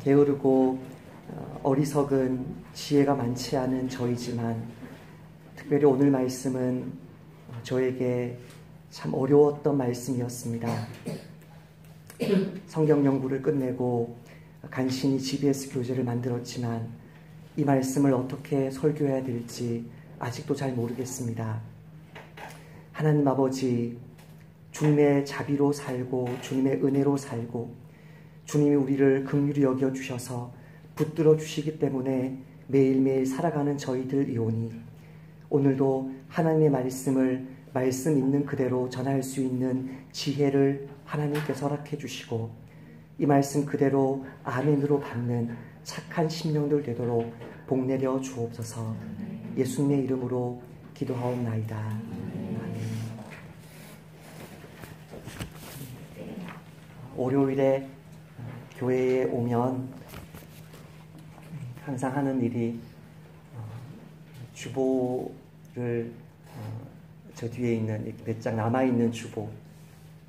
게으르고 어리석은 지혜가 많지 않은 저이지만 특별히 오늘 말씀은 저에게 참 어려웠던 말씀이었습니다. 성경 연구를 끝내고 간신히 GBS 교재를 만들었지만 이 말씀을 어떻게 설교해야 될지 아직도 잘 모르겠습니다. 하나님 아버지, 주님의 자비로 살고 주님의 은혜로 살고 주님이 우리를 긍휼히 여겨주셔서 붙들어 주시기 때문에 매일매일 살아가는 저희들이오니 오늘도 하나님의 말씀을 말씀 있는 그대로 전할 수 있는 지혜를 하나님께서 허락해 주시고 이 말씀 그대로 아멘으로 받는 착한 심령들 되도록 복내려 주옵소서. 예수님의 이름으로 기도하옵나이다. 아멘. 월요일에 교회에 오면 항상 하는 일이 주보를 저 뒤에 있는 몇 장 남아있는 주보를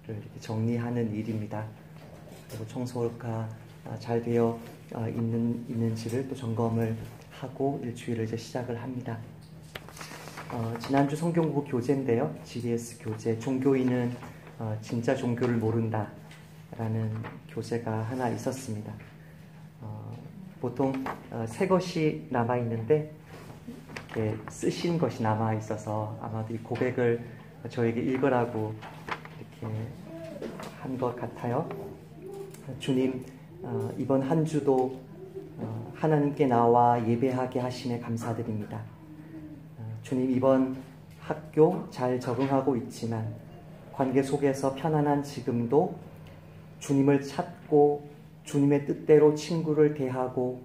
이렇게 정리하는 일입니다. 그리고 청소가 잘 되어 있는지를 또 점검을 하고 일주일을 이제 시작을 합니다. 지난주 성경공부 교재인데요. GBS 교재, 종교인은 진짜 종교를 모른다 라는 교재가 하나 있었습니다. 보통 새 것이 남아있는데 쓰신 것이 남아있어서 아마도 이 고백을 저에게 읽으라고 이렇게 한 것 같아요. 주님, 이번 한 주도 하나님께 나와 예배하게 하심에 감사드립니다. 주님, 이번 학교 잘 적응하고 있지만 관계 속에서 편안한 지금도 주님을 찾고 주님의 뜻대로 친구를 대하고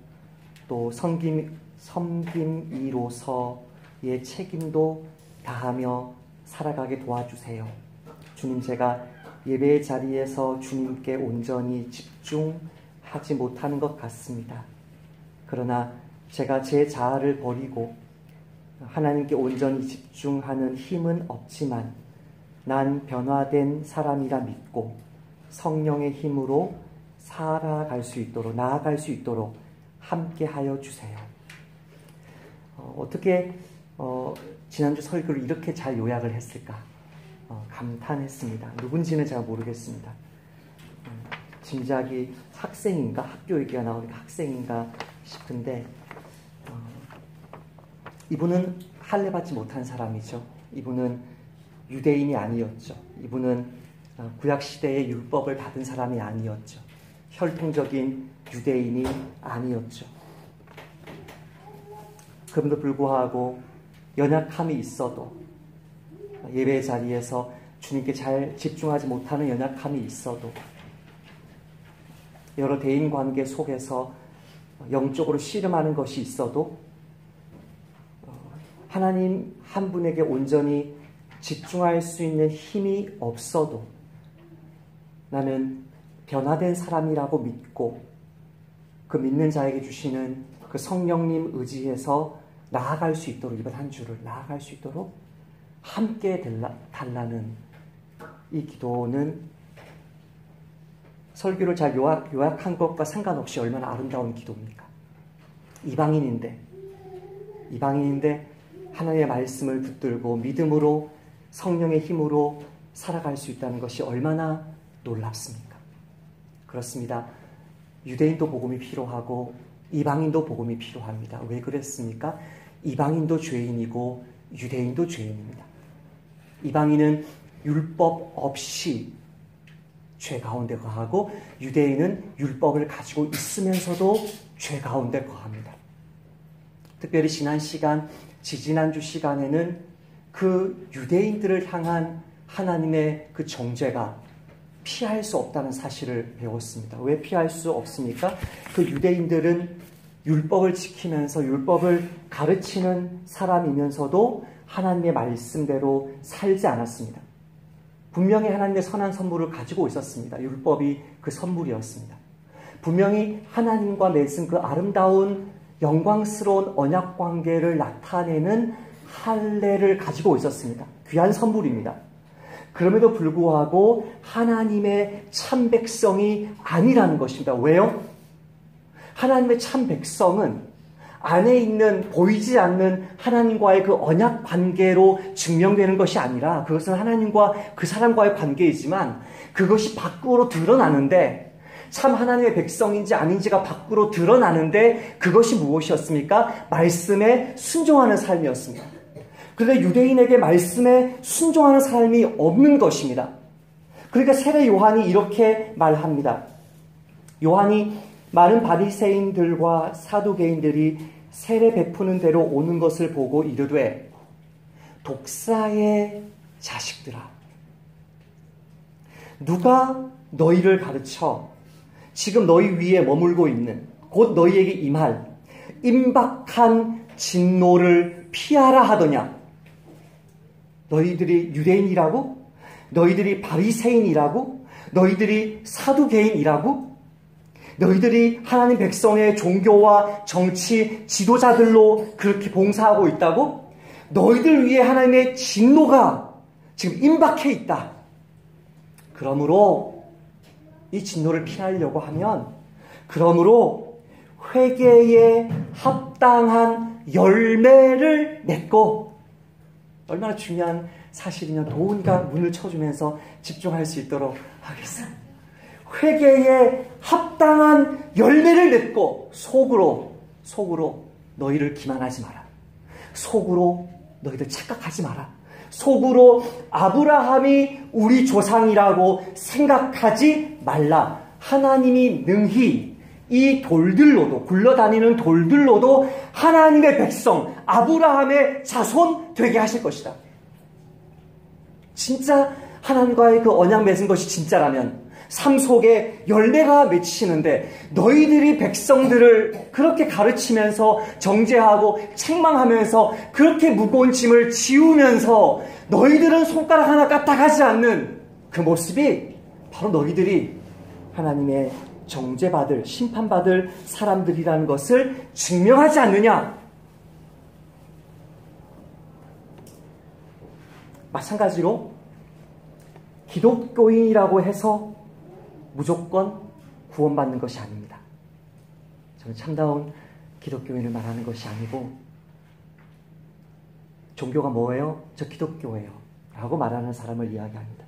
또 섬김이로서의 책임도 다하며 살아가게 도와주세요. 주님, 제가 예배의 자리에서 주님께 온전히 집중하지 못하는 것 같습니다. 그러나 제가 제 자아를 버리고 하나님께 온전히 집중하는 힘은 없지만 난 변화된 사람이라 믿고 성령의 힘으로 나아갈 수 있도록 함께 하여 주세요. 어떻게 지난주 설교를 이렇게 잘 요약을 했을까? 감탄했습니다. 누군지는 잘 모르겠습니다. 짐작이 학생인가? 학교 얘기가 나오니까 학생인가 싶은데 이분은 할례 받지 못한 사람이죠. 이분은 유대인이 아니었죠. 이분은 구약시대의 율법을 받은 사람이 아니었죠. 혈통적인 유대인이 아니었죠. 그럼에도 불구하고 연약함이 있어도 예배 자리에서 주님께 잘 집중하지 못하는 연약함이 있어도 여러 대인관계 속에서 영적으로 씨름하는 것이 있어도 하나님 한 분에게 온전히 집중할 수 있는 힘이 없어도 나는 변화된 사람이라고 믿고 그 믿는 자에게 주시는 그 성령님 의지해서 나아갈 수 있도록 이번 한 주를 나아갈 수 있도록 함께 달라는 이 기도는 설교를 잘 요약한 것과 상관없이 얼마나 아름다운 기도입니까? 이방인인데 하나님의 말씀을 붙들고 믿음으로 성령의 힘으로 살아갈 수 있다는 것이 얼마나 놀랍습니까? 그렇습니다. 유대인도 복음이 필요하고 이방인도 복음이 필요합니다. 왜 그랬습니까? 이방인도 죄인이고 유대인도 죄인입니다. 이방인은 율법 없이 죄 가운데 거하고 유대인은 율법을 가지고 있으면서도 죄 가운데 거합니다. 특별히 지지난주 시간에는 그 유대인들을 향한 하나님의 그 정죄가 피할 수 없다는 사실을 배웠습니다. 왜 피할 수 없습니까? 그 유대인들은 율법을 지키면서 율법을 가르치는 사람이면서도 하나님의 말씀대로 살지 않았습니다. 분명히 하나님의 선한 선물을 가지고 있었습니다. 율법이 그 선물이었습니다. 분명히 하나님과 맺은 그 아름다운 영광스러운 언약 관계를 나타내는 할례를 가지고 있었습니다. 귀한 선물입니다. 그럼에도 불구하고 하나님의 참 백성이 아니라는 것입니다. 왜요? 하나님의 참 백성은 안에 있는 보이지 않는 하나님과의 그 언약 관계로 증명되는 것이 아니라, 그것은 하나님과 그 사람과의 관계이지만 그것이 밖으로 드러나는데, 참 하나님의 백성인지 아닌지가 밖으로 드러나는데, 그것이 무엇이었습니까? 말씀에 순종하는 삶이었습니다. 그런데 유대인에게 말씀에 순종하는 삶이 없는 것입니다. 그러니까 세례 요한이 이렇게 말합니다. 요한이 많은 바리새인들과 사두개인들이 세례 베푸는 대로 오는 것을 보고 이르되, 독사의 자식들아, 누가 너희를 가르쳐 지금 너희 위에 머물고 있는, 곧 너희에게 임할 임박한 진노를 피하라 하더냐? 너희들이 유대인이라고? 너희들이 바리새인이라고? 너희들이 사두개인이라고? 너희들이 하나님 백성의 종교와 정치 지도자들로 그렇게 봉사하고 있다고? 너희들 위에 하나님의 진노가 지금 임박해 있다. 그러므로 이 진노를 피하려고 하면, 그러므로 회개에 합당한 열매를 맺고, 얼마나 중요한 사실이냐. 도훈이가 문을 쳐주면서 집중할 수 있도록 하겠습니다. 회개에 합당한 열매를 맺고, 속으로 너희를 기만하지 마라. 속으로 너희들 착각하지 마라. 속으로 아브라함이 우리 조상이라고 생각하지 말라. 하나님이 능히 이 돌들로도, 굴러다니는 돌들로도 하나님의 백성, 아브라함의 자손 되게 하실 것이다. 진짜 하나님과의 그 언약 맺은 것이 진짜라면 삶 속에 열매가 맺히는데, 너희들이 백성들을 그렇게 가르치면서 정죄하고 책망하면서 그렇게 무거운 짐을 지우면서 너희들은 손가락 하나 까딱하지 않는 그 모습이 바로 너희들이 하나님의 정죄받을, 심판받을 사람들이라는 것을 증명하지 않느냐. 마찬가지로 기독교인이라고 해서 무조건 구원받는 것이 아닙니다. 저는 참다운 기독교인을 말하는 것이 아니고, 종교가 뭐예요? 저 기독교예요 라고 말하는 사람을 이야기합니다.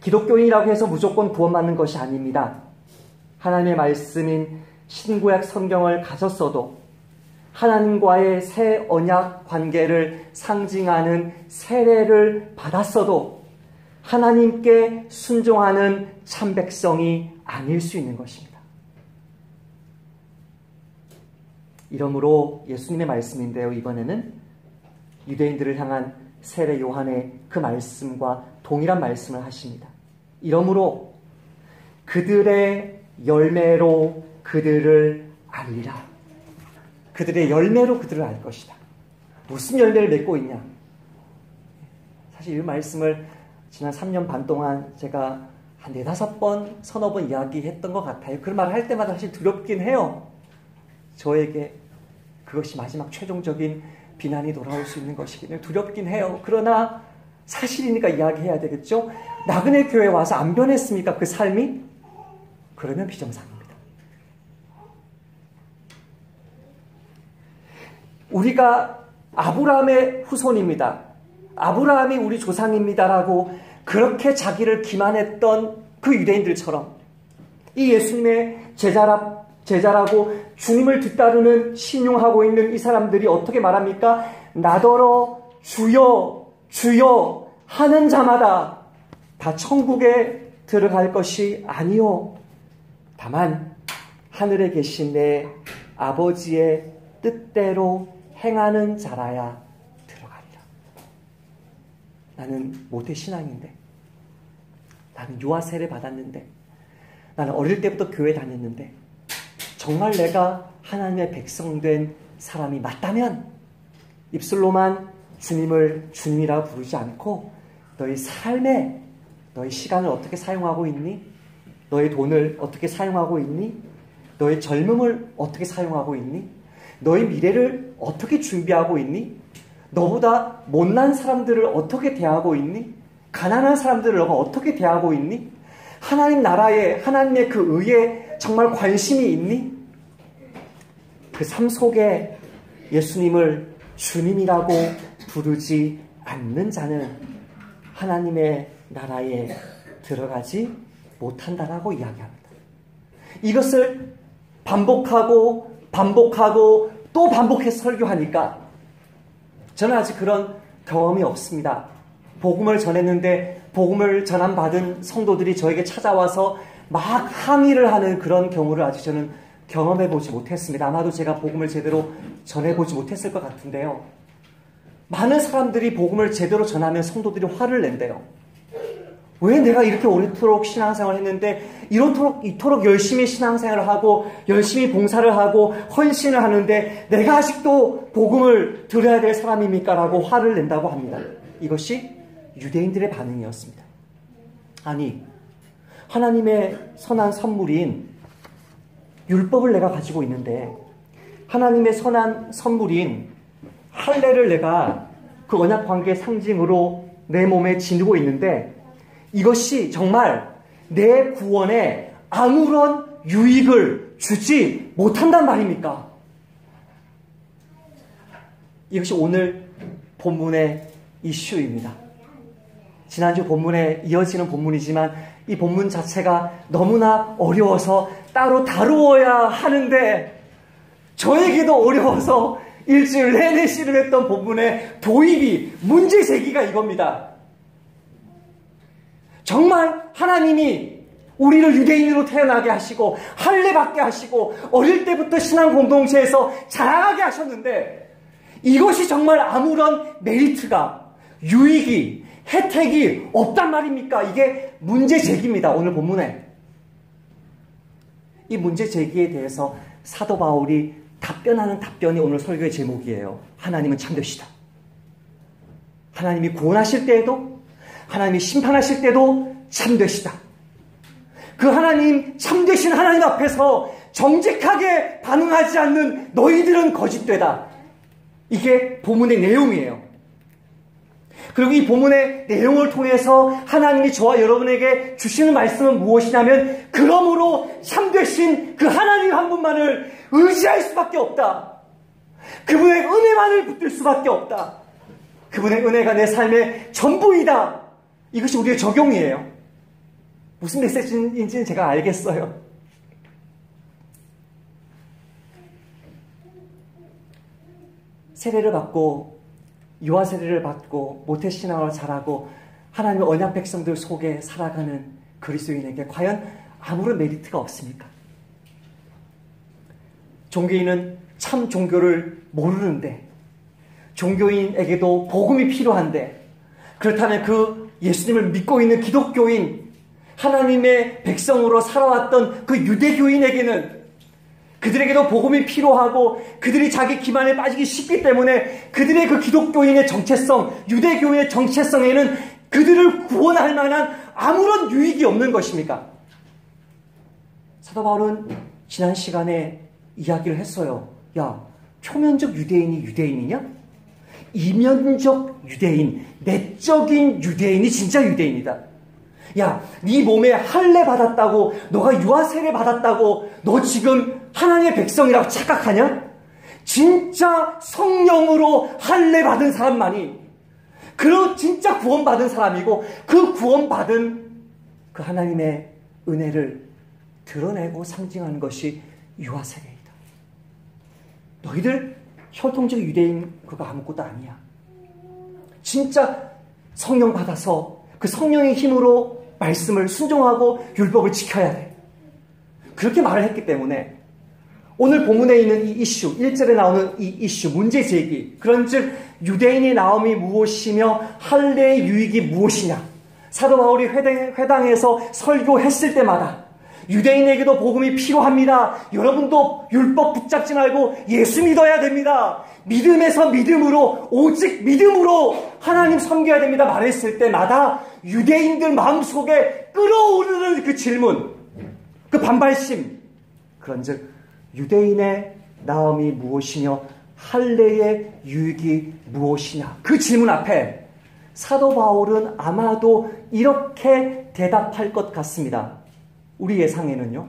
기독교인이라고 해서 무조건 구원받는 것이 아닙니다. 하나님의 말씀인 신구약 성경을 가졌어도, 하나님과의 새 언약 관계를 상징하는 세례를 받았어도 하나님께 순종하는 참 백성이 아닐 수 있는 것입니다. 이러므로 예수님의 말씀인데요, 이번에는 유대인들을 향한 세례 요한의 그 말씀과 동일한 말씀을 하십니다. 이러므로 그들의 열매로 그들을 알리라. 그들의 열매로 그들을 알 것이다. 무슨 열매를 맺고 있냐? 사실 이 말씀을 지난 3년 반 동안 제가 한 4-5번, 서너 번 이야기했던 것 같아요. 그런 말을 할 때마다 사실 두렵긴 해요. 저에게 그것이 마지막 최종적인 비난이 돌아올 수 있는 것이긴 두렵긴 해요. 그러나 사실이니까 이야기해야 되겠죠? 나그네 교회 와서 안 변했습니까? 그 삶이? 그러면 비정상입니다. 우리가 아브라함의 후손입니다. 아브라함이 우리 조상입니다라고 그렇게 자기를 기만했던 그 유대인들처럼, 이 예수님의 제자라고 주님을 뒤따르는 신용하고 있는 이 사람들이 어떻게 말합니까? 나더러 주여 주여 하는 자마다 다 천국에 들어갈 것이 아니요, 다만 하늘에 계신 내 아버지의 뜻대로 행하는 자라야 들어가리라. 나는 모태신앙인데, 나는 유아 세례 받았는데, 나는 어릴 때부터 교회 다녔는데, 정말 내가 하나님의 백성된 사람이 맞다면 입술로만 주님을 주님이라 부르지 않고, 너희 삶에, 너희 시간을 어떻게 사용하고 있니? 너의 돈을 어떻게 사용하고 있니? 너의 젊음을 어떻게 사용하고 있니? 너의 미래를 어떻게 준비하고 있니? 너보다 못난 사람들을 어떻게 대하고 있니? 가난한 사람들을 너가 어떻게 대하고 있니? 하나님 나라에, 하나님의 그 의에 정말 관심이 있니? 그 삶 속에 예수님을 주님이라고 부르지 않는 자는 하나님의 나라에 들어가지 못한다라고 이야기합니다. 이것을 반복하고 또 반복해서 설교하니까 저는 아직 그런 경험이 없습니다. 복음을 전했는데 복음을 전함받은 성도들이 저에게 찾아와서 막 항의를 하는 그런 경우를 아직 저는 경험해보지 못했습니다. 아마도 제가 복음을 제대로 전해보지 못했을 것 같은데요. 많은 사람들이 복음을 제대로 전하면 성도들이 화를 낸대요. 왜 내가 이렇게 오래도록 신앙생활을 했는데 이토록 열심히 신앙생활을 하고 열심히 봉사를 하고 헌신을 하는데 내가 아직도 복음을 들어야 될 사람입니까? 라고 화를 낸다고 합니다. 이것이 유대인들의 반응이었습니다. 아니, 하나님의 선한 선물인 율법을 내가 가지고 있는데 하나님의 선한 선물인 할례를 내가 그 언약 관계의 상징으로 내 몸에 지니고 있는데 이것이 정말 내 구원에 아무런 유익을 주지 못한단 말입니까? 이것이 오늘 본문의 이슈입니다. 지난주 본문에 이어지는 본문이지만 이 본문 자체가 너무나 어려워서 따로 다루어야 하는데 저에게도 어려워서 일주일 내내 씨름했던 본문의 도입이 문제 제기가 이겁니다. 정말 하나님이 우리를 유대인으로 태어나게 하시고 할례 받게 하시고 어릴 때부터 신앙 공동체에서 자라가게 하셨는데 이것이 정말 아무런 메리트가 유익이 혜택이 없단 말입니까? 이게 문제 제기입니다. 오늘 본문에. 이 문제 제기에 대해서 사도 바울이 답변하는 답변이 오늘 설교의 제목이에요. 하나님은 참되시다. 하나님이 구원하실 때에도 하나님이 심판하실 때도 참되시다. 그 하나님 참되신 하나님 앞에서 정직하게 반응하지 않는 너희들은 거짓되다. 이게 본문의 내용이에요. 그리고 이 본문의 내용을 통해서 하나님이 저와 여러분에게 주시는 말씀은 무엇이냐면 그러므로 참되신 그 하나님 한 분만을 의지할 수밖에 없다. 그분의 은혜만을 붙들 수밖에 없다. 그분의 은혜가 내 삶의 전부이다. 이것이 우리의 적용이에요. 무슨 메시지인지는 제가 알겠어요. 세례를 받고 유아 세례를 받고 모태신앙으로 자라고 하나님의 언약 백성들 속에 살아가는 그리스도인에게 과연 아무런 메리트가 없습니까? 종교인은 참 종교를 모르는데 종교인에게도 복음이 필요한데 그렇다면 그 예수님을 믿고 있는 기독교인 하나님의 백성으로 살아왔던 그 유대교인에게는 그들에게도 복음이 필요하고 그들이 자기 기만에 빠지기 쉽기 때문에 그들의 그 기독교인의 정체성, 유대교인의 정체성에는 그들을 구원할 만한 아무런 유익이 없는 것입니까? 사도 바울은 지난 시간에 이야기를 했어요. 야, 표면적 유대인이 유대인이냐? 이면적 유대인, 내적인 유대인이 진짜 유대인이다. 야, 네 몸에 할례 받았다고, 너가 유아 세례 받았다고, 너 지금 하나님의 백성이라고 착각하냐? 진짜 성령으로 할례 받은 사람만이, 진짜 구원받은 사람이고, 그 구원받은 그 하나님의 은혜를 드러내고 상징하는 것이 유아 세례이다. 너희들 혈통적 유대인 그거 아무것도 아니야. 진짜 성령 받아서 그 성령의 힘으로 말씀을 순종하고 율법을 지켜야 돼. 그렇게 말을 했기 때문에 오늘 본문에 있는 이 이슈, 1절에 나오는 이 이슈, 문제 제기, 그런즉 유대인의 나옴이 무엇이며 할례의 유익이 무엇이냐. 사도 바울이 회당에서 설교했을 때마다 유대인에게도 복음이 필요합니다. 여러분도 율법 붙잡지 말고 예수 믿어야 됩니다. 믿음에서 믿음으로, 오직 믿음으로 하나님 섬겨야 됩니다. 말했을 때마다 유대인들 마음속에 끓어오르는 그 질문, 그 반발심, 그런즉 유대인의 나음이 무엇이며 할례의 유익이 무엇이냐. 그 질문 앞에 사도 바울은 아마도 이렇게 대답할 것 같습니다. 우리 예상에는요.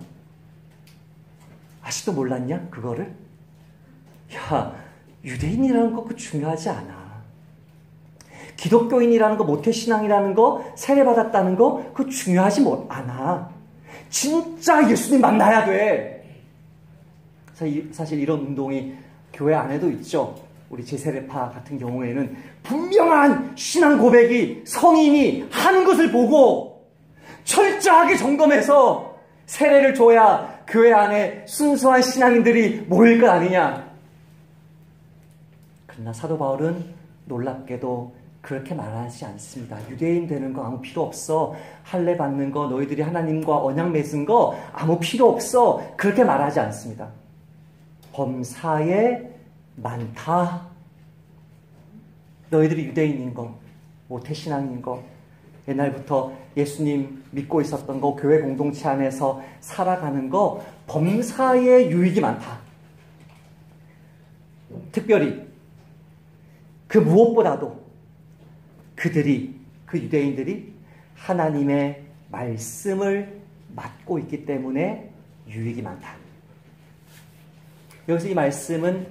아직도 몰랐냐? 그거를? 야, 유대인이라는 거 그 중요하지 않아. 기독교인이라는 거, 모태신앙이라는 거, 세례받았다는 거 그거 중요하지 않아. 진짜 예수님 만나야 돼. 사실 이런 운동이 교회 안에도 있죠. 우리 제세례파 같은 경우에는 분명한 신앙 고백이 성인이 하는 것을 보고 철저하게 점검해서 세례를 줘야 교회 안에 순수한 신앙인들이 모일 것 아니냐. 그러나 사도 바울은 놀랍게도 그렇게 말하지 않습니다. 유대인 되는 거 아무 필요 없어. 할례 받는 거, 너희들이 하나님과 언약 맺은 거 아무 필요 없어. 그렇게 말하지 않습니다. 범사에 많다. 너희들이 유대인인 거, 모태신앙인 거, 옛날부터 예수님 믿고 있었던 거, 교회 공동체 안에서 살아가는 거, 범사에 유익이 많다. 특별히 그 무엇보다도 그 유대인들이 하나님의 말씀을 맡고 있기 때문에 유익이 많다. 여기서 이 말씀은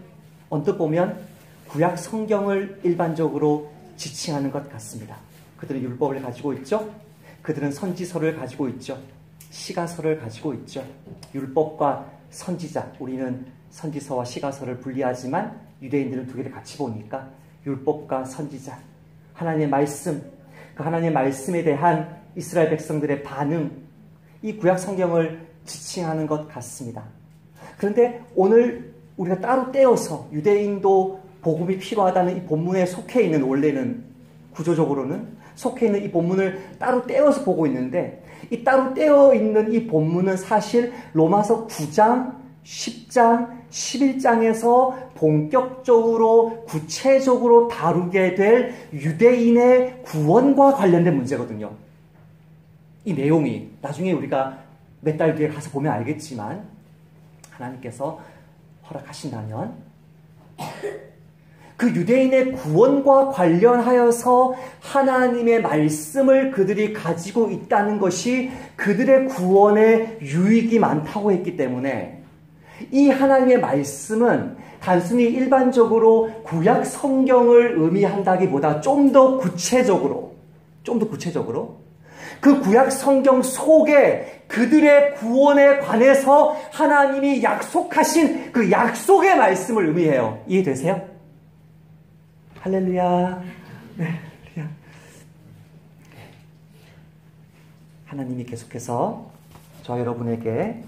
언뜻 보면 구약 성경을 일반적으로 지칭하는 것 같습니다. 그들은 율법을 가지고 있죠. 그들은 선지서를 가지고 있죠. 시가서를 가지고 있죠. 율법과 선지자, 우리는 선지서와 시가서를 분리하지만 유대인들은 두 개를 같이 보니까 율법과 선지자, 하나님의 말씀, 그 하나님의 말씀에 대한 이스라엘 백성들의 반응, 이 구약 성경을 지칭하는 것 같습니다. 그런데 오늘 우리가 따로 떼어서 유대인도 복음이 필요하다는 이 본문에 속해 있는, 원래는 구조적으로는 속해 있는 이 본문을 따로 떼어서 보고 있는데, 이 따로 떼어 있는 이 본문은 사실 로마서 9장, 10장, 11장에서 본격적으로 구체적으로 다루게 될 유대인의 구원과 관련된 문제거든요. 이 내용이 나중에 우리가 몇 달 뒤에 가서 보면 알겠지만 하나님께서 허락하신다면 그 유대인의 구원과 관련하여서 하나님의 말씀을 그들이 가지고 있다는 것이 그들의 구원에 유익이 많다고 했기 때문에 이 하나님의 말씀은 단순히 일반적으로 구약 성경을 의미한다기보다 좀 더 구체적으로 그 구약 성경 속에 그들의 구원에 관해서 하나님이 약속하신 그 약속의 말씀을 의미해요. 이해되세요? 할렐루야. 네, 할렐루야. 하나님이 계속해서 저와 여러분에게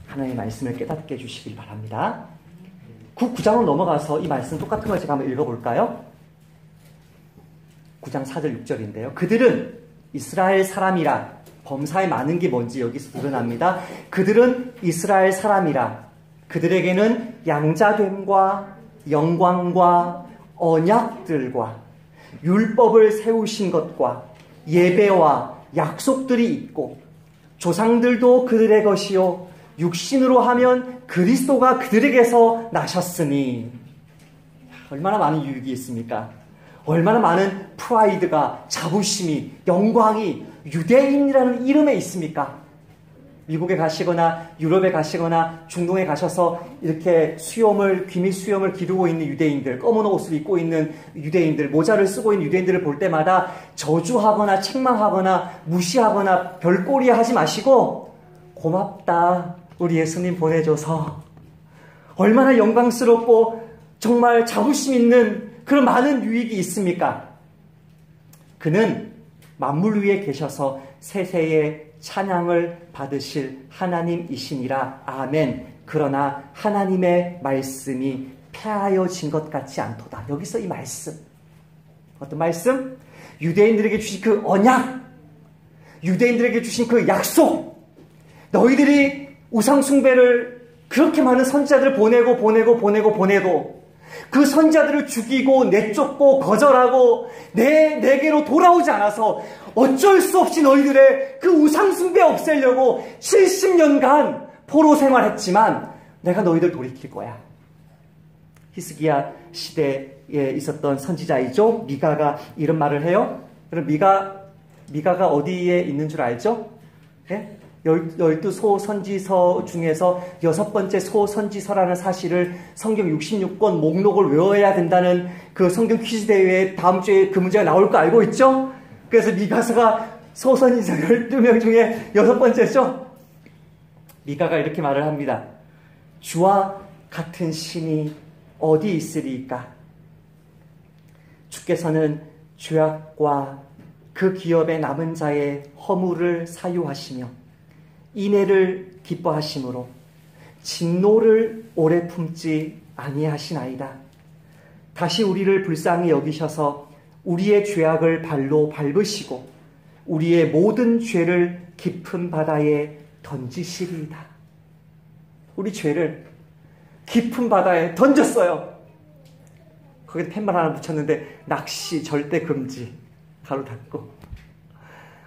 하나님의 말씀을 깨닫게 해주시길 바랍니다. 9장으로 넘어가서 이 말씀 똑같은 걸 제가 한번 읽어볼까요? 9장 4절 6절인데요. 그들은 이스라엘 사람이라, 범사에 많은 게 뭔지 여기서 드러납니다. 그들은 이스라엘 사람이라, 그들에게는 양자됨과 영광과 언약들과 율법을 세우신 것과 예배와 약속들이 있고 조상들도 그들의 것이요 육신으로 하면 그리스도가 그들에게서 나셨으니. 얼마나 많은 유익이 있습니까? 얼마나 많은 프라이드가, 자부심이, 영광이 유대인이라는 이름에 있습니까? 미국에 가시거나 유럽에 가시거나 중동에 가셔서 이렇게 기미 수염을 기르고 있는 유대인들, 검은 옷을 입고 있는 유대인들, 모자를 쓰고 있는 유대인들을 볼 때마다 저주하거나 책망하거나 무시하거나 별꼴이 하지 마시고, 고맙다, 우리 예수님 보내줘서. 얼마나 영광스럽고 정말 자부심 있는 그런 많은 유익이 있습니까? 그는 만물 위에 계셔서 세세의 찬양을 받으실 하나님이시니라. 아멘. 그러나 하나님의 말씀이 폐하여진 것 같지 않도다. 여기서 이 말씀, 어떤 말씀? 유대인들에게 주신 그 언약, 유대인들에게 주신 그 약속, 너희들이 우상숭배를 그렇게 많은 선지자들을 보내고 그 선지자들을 죽이고 내쫓고 거절하고 내게로 돌아오지 않아서 어쩔 수 없이 너희들의 그 우상숭배 없애려고 70년간 포로 생활했지만 내가 너희들 돌이킬 거야. 히스기야 시대에 있었던 선지자이죠. 미가가 이런 말을 해요. 그럼 미가가 어디에 있는 줄 알죠? 네? 열두 소선지서 중에서 6번째 소선지서라는 사실을 성경 66권 목록을 외워야 된다는 그 성경 퀴즈 대회에 다음 주에 그 문제가 나올 거 알고 있죠? 그래서 미가서가 소선지서 12명 중에 6번째죠? 미가가 이렇게 말을 합니다. 주와 같은 신이 어디 있으리까? 주께서는 죄악과 그 기업의 남은 자의 허물을 사유하시며 인애를 기뻐하심으로 진노를 오래 품지 아니하시나이다. 다시 우리를 불쌍히 여기셔서 우리의 죄악을 발로 밟으시고 우리의 모든 죄를 깊은 바다에 던지시리이다. 우리 죄를 깊은 바다에 던졌어요. 거기에 팻말 하나 붙였는데 낚시 절대 금지 가로 닫고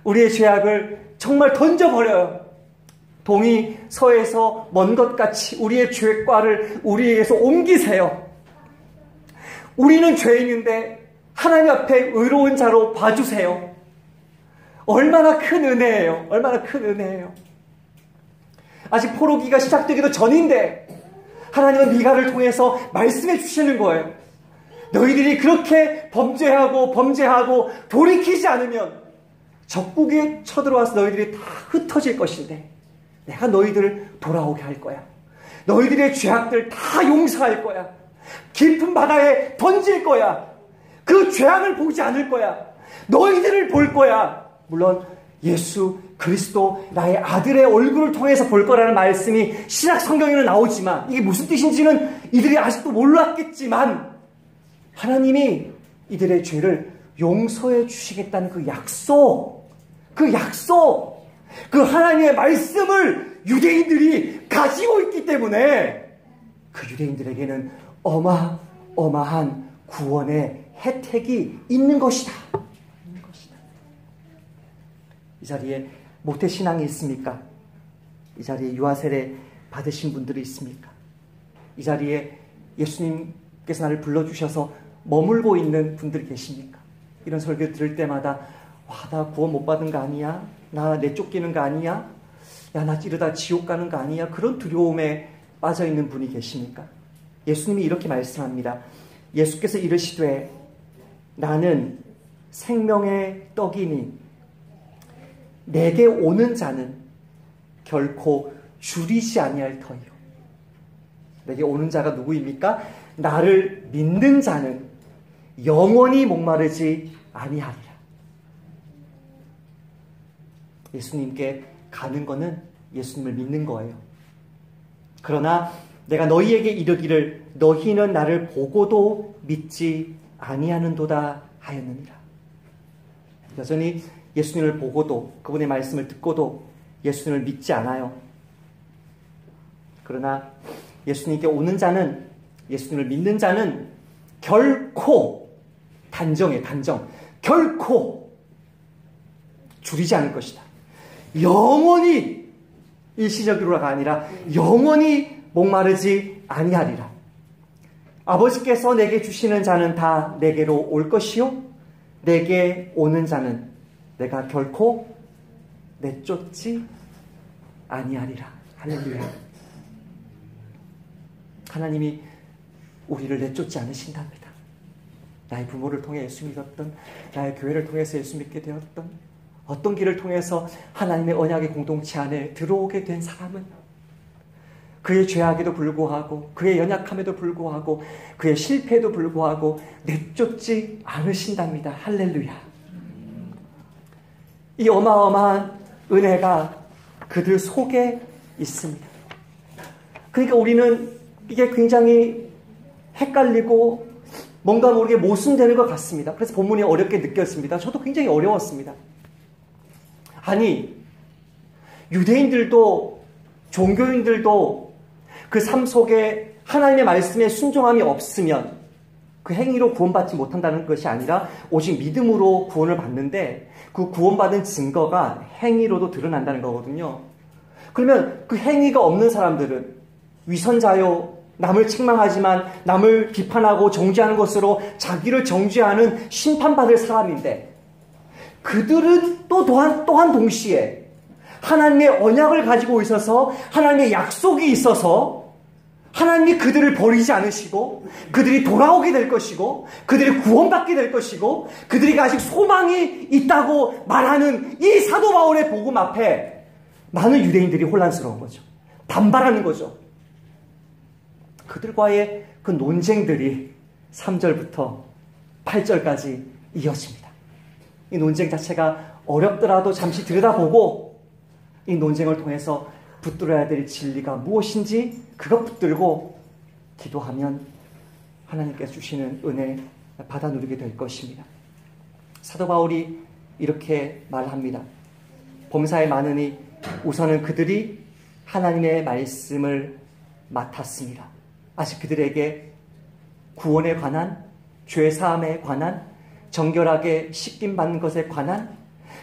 우리의 죄악을 정말 던져버려요. 동이 서에서 먼 것 같이 우리의 죄과를 우리에게서 옮기세요. 우리는 죄인인데 하나님 앞에 의로운 자로 봐주세요. 얼마나 큰 은혜예요. 얼마나 큰 은혜예요. 아직 포로기가 시작되기도 전인데 하나님은 미가를 통해서 말씀해 주시는 거예요. 너희들이 그렇게 범죄하고 돌이키지 않으면 적국에 쳐들어와서 너희들이 다 흩어질 것인데 내가 너희들을 돌아오게 할 거야. 너희들의 죄악들 다 용서할 거야. 깊은 바다에 던질 거야. 그 죄악을 보지 않을 거야. 너희들을 볼 거야. 물론 예수 그리스도 나의 아들의 얼굴을 통해서 볼 거라는 말씀이 신약 성경에는 나오지만 이게 무슨 뜻인지는 이들이 아직도 몰랐겠지만 하나님이 이들의 죄를 용서해 주시겠다는 그 약속, 그 하나님의 말씀을 유대인들이 가지고 있기 때문에 그 유대인들에게는 어마어마한 구원의 혜택이 있는 것이다. 이 자리에 모태신앙이 있습니까? 이 자리에 유아세례 받으신 분들이 있습니까? 이 자리에 예수님께서 나를 불러주셔서 머물고 있는 분들이 계십니까? 이런 설교 들을 때마다 나 구원 못 받은 거 아니야? 나 내쫓기는 거 아니야? 나 이러다 지옥 가는 거 아니야? 그런 두려움에 빠져있는 분이 계십니까? 예수님이 이렇게 말씀합니다. 예수께서 이르시되 나는 생명의 떡이니 내게 오는 자는 결코 줄이지 아니할 터이요. 내게 오는 자가 누구입니까? 나를 믿는 자는 영원히 목마르지 아니하리라. 예수님께 가는 것은 예수님을 믿는 거예요. 그러나 내가 너희에게 이르기를 너희는 나를 보고도 믿지 아니하는도다 하였느니라. 여전히 예수님을 보고도 그분의 말씀을 듣고도 예수님을 믿지 않아요. 그러나 예수님께 오는 자는, 예수님을 믿는 자는 결코 결코 줄이지 않을 것이다. 영원히 일시적으로가 아니라 영원히 목마르지 아니하리라. 아버지께서 내게 주시는 자는 다 내게로 올 것이요 내게 오는 자는 내가 결코 내쫓지 아니하리라. 할렐루야. 하나님이 우리를 내쫓지 않으신답니다. 나의 부모를 통해 예수 믿었던, 나의 교회를 통해서 예수 믿게 되었던, 어떤 길을 통해서 하나님의 언약의 공동체 안에 들어오게 된 사람은 그의 죄악에도 불구하고, 그의 연약함에도 불구하고, 그의 실패에도 불구하고 내쫓지 않으신답니다. 할렐루야. 이 어마어마한 은혜가 그들 속에 있습니다. 그러니까 우리는 이게 굉장히 헷갈리고 뭔가 모르게 모순되는 것 같습니다. 그래서 본문이 어렵게 느꼈습니다. 저도 굉장히 어려웠습니다. 아니, 유대인들도 종교인들도 그 삶 속에 하나님의 말씀에 순종함이 없으면 그 행위로 구원받지 못한다는 것이 아니라 오직 믿음으로 구원을 받는데 그 구원받은 증거가 행위로도 드러난다는 거거든요. 그러면 그 행위가 없는 사람들은 위선자요, 남을 책망하지만 남을 비판하고 정죄하는 것으로 자기를 정죄하는 심판받을 사람인데 그들은 또한 동시에 하나님의 언약을 가지고 있어서 하나님의 약속이 있어서 하나님이 그들을 버리지 않으시고 그들이 돌아오게 될 것이고 그들이 구원받게 될 것이고 그들이 아직 소망이 있다고 말하는 이 사도 바울의 복음 앞에 많은 유대인들이 혼란스러운 거죠. 반발하는 거죠. 그들과의 그 논쟁들이 3절부터 8절까지 이어집니다. 이 논쟁 자체가 어렵더라도 잠시 들여다보고 이 논쟁을 통해서 붙들어야 될 진리가 무엇인지 그것 붙들고 기도하면 하나님께서 주시는 은혜 받아 누리게 될 것입니다. 사도 바울이 이렇게 말합니다. 범사에 많으니 우선은 그들이 하나님의 말씀을 맡았습니다. 아직 그들에게 구원에 관한, 죄사함에 관한, 정결하게 씻김받는 것에 관한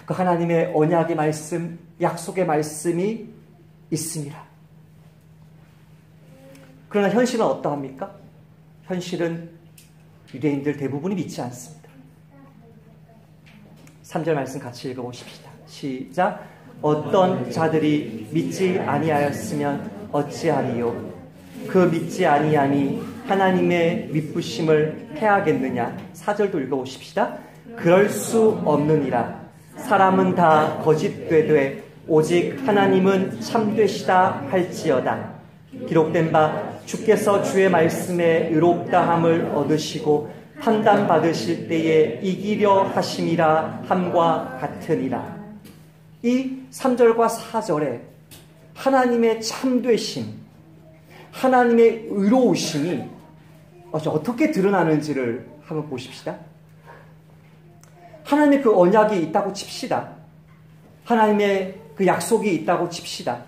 그 하나님의 언약의 말씀, 약속의 말씀이 있습니다. 그러나 현실은 어떠합니까? 현실은 유대인들 대부분이 믿지 않습니다. 3절 말씀 같이 읽어보십시다. 시작. 어떤 자들이 믿지 아니하였으면 어찌하리요? 그 믿지 아니하니 하나님의 믿부심을 패하겠느냐? 4절도 읽어보십시다. 그럴 수 없느니라. 사람은 다 거짓되되 오직 하나님은 참되시다 할지어다. 기록된 바 주께서 주의 말씀에 의롭다함을 얻으시고 판단받으실 때에 이기려 하심이라 함과 같으니라. 이 3절과 4절에 하나님의 참되심, 하나님의 의로우심이 어떻게 드러나는지를 한번 보십시다. 하나님의 그 언약이 있다고 칩시다. 하나님의 그 약속이 있다고 칩시다.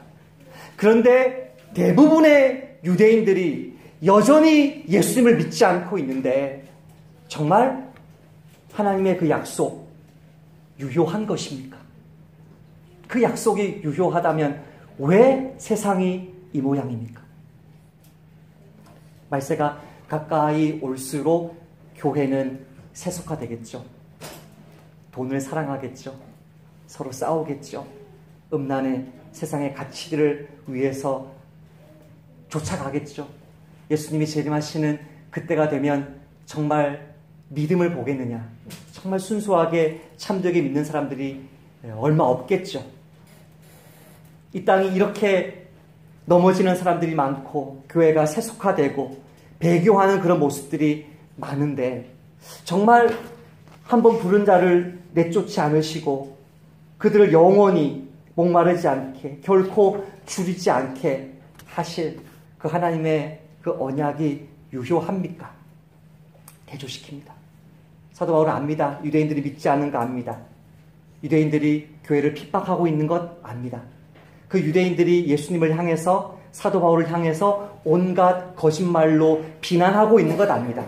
그런데 대부분의 유대인들이 여전히 예수님을 믿지 않고 있는데 정말 하나님의 그 약속 유효한 것입니까? 그 약속이 유효하다면 왜 세상이 이 모양입니까? 말세가 가까이 올수록 교회는 세속화되겠죠. 돈을 사랑하겠죠. 서로 싸우겠죠. 음란의 세상의 가치들을 위해서 쫓아가겠죠. 예수님이 재림하시는 그때가 되면 정말 믿음을 보겠느냐. 정말 순수하게 참되게 믿는 사람들이 얼마 없겠죠. 이 땅이 이렇게 넘어지는 사람들이 많고 교회가 세속화되고 배교하는 그런 모습들이 많은데 정말 한번 부른 자를 내쫓지 않으시고 그들을 영원히 목마르지 않게 결코 줄이지 않게 하실 그 하나님의 그 언약이 유효합니까? 대조시킵니다. 사도 바울은 압니다. 유대인들이 믿지 않는 거 압니다. 유대인들이 교회를 핍박하고 있는 것 압니다. 그 유대인들이 예수님을 향해서 사도 바울을 향해서 온갖 거짓말로 비난하고 있는 것 압니다.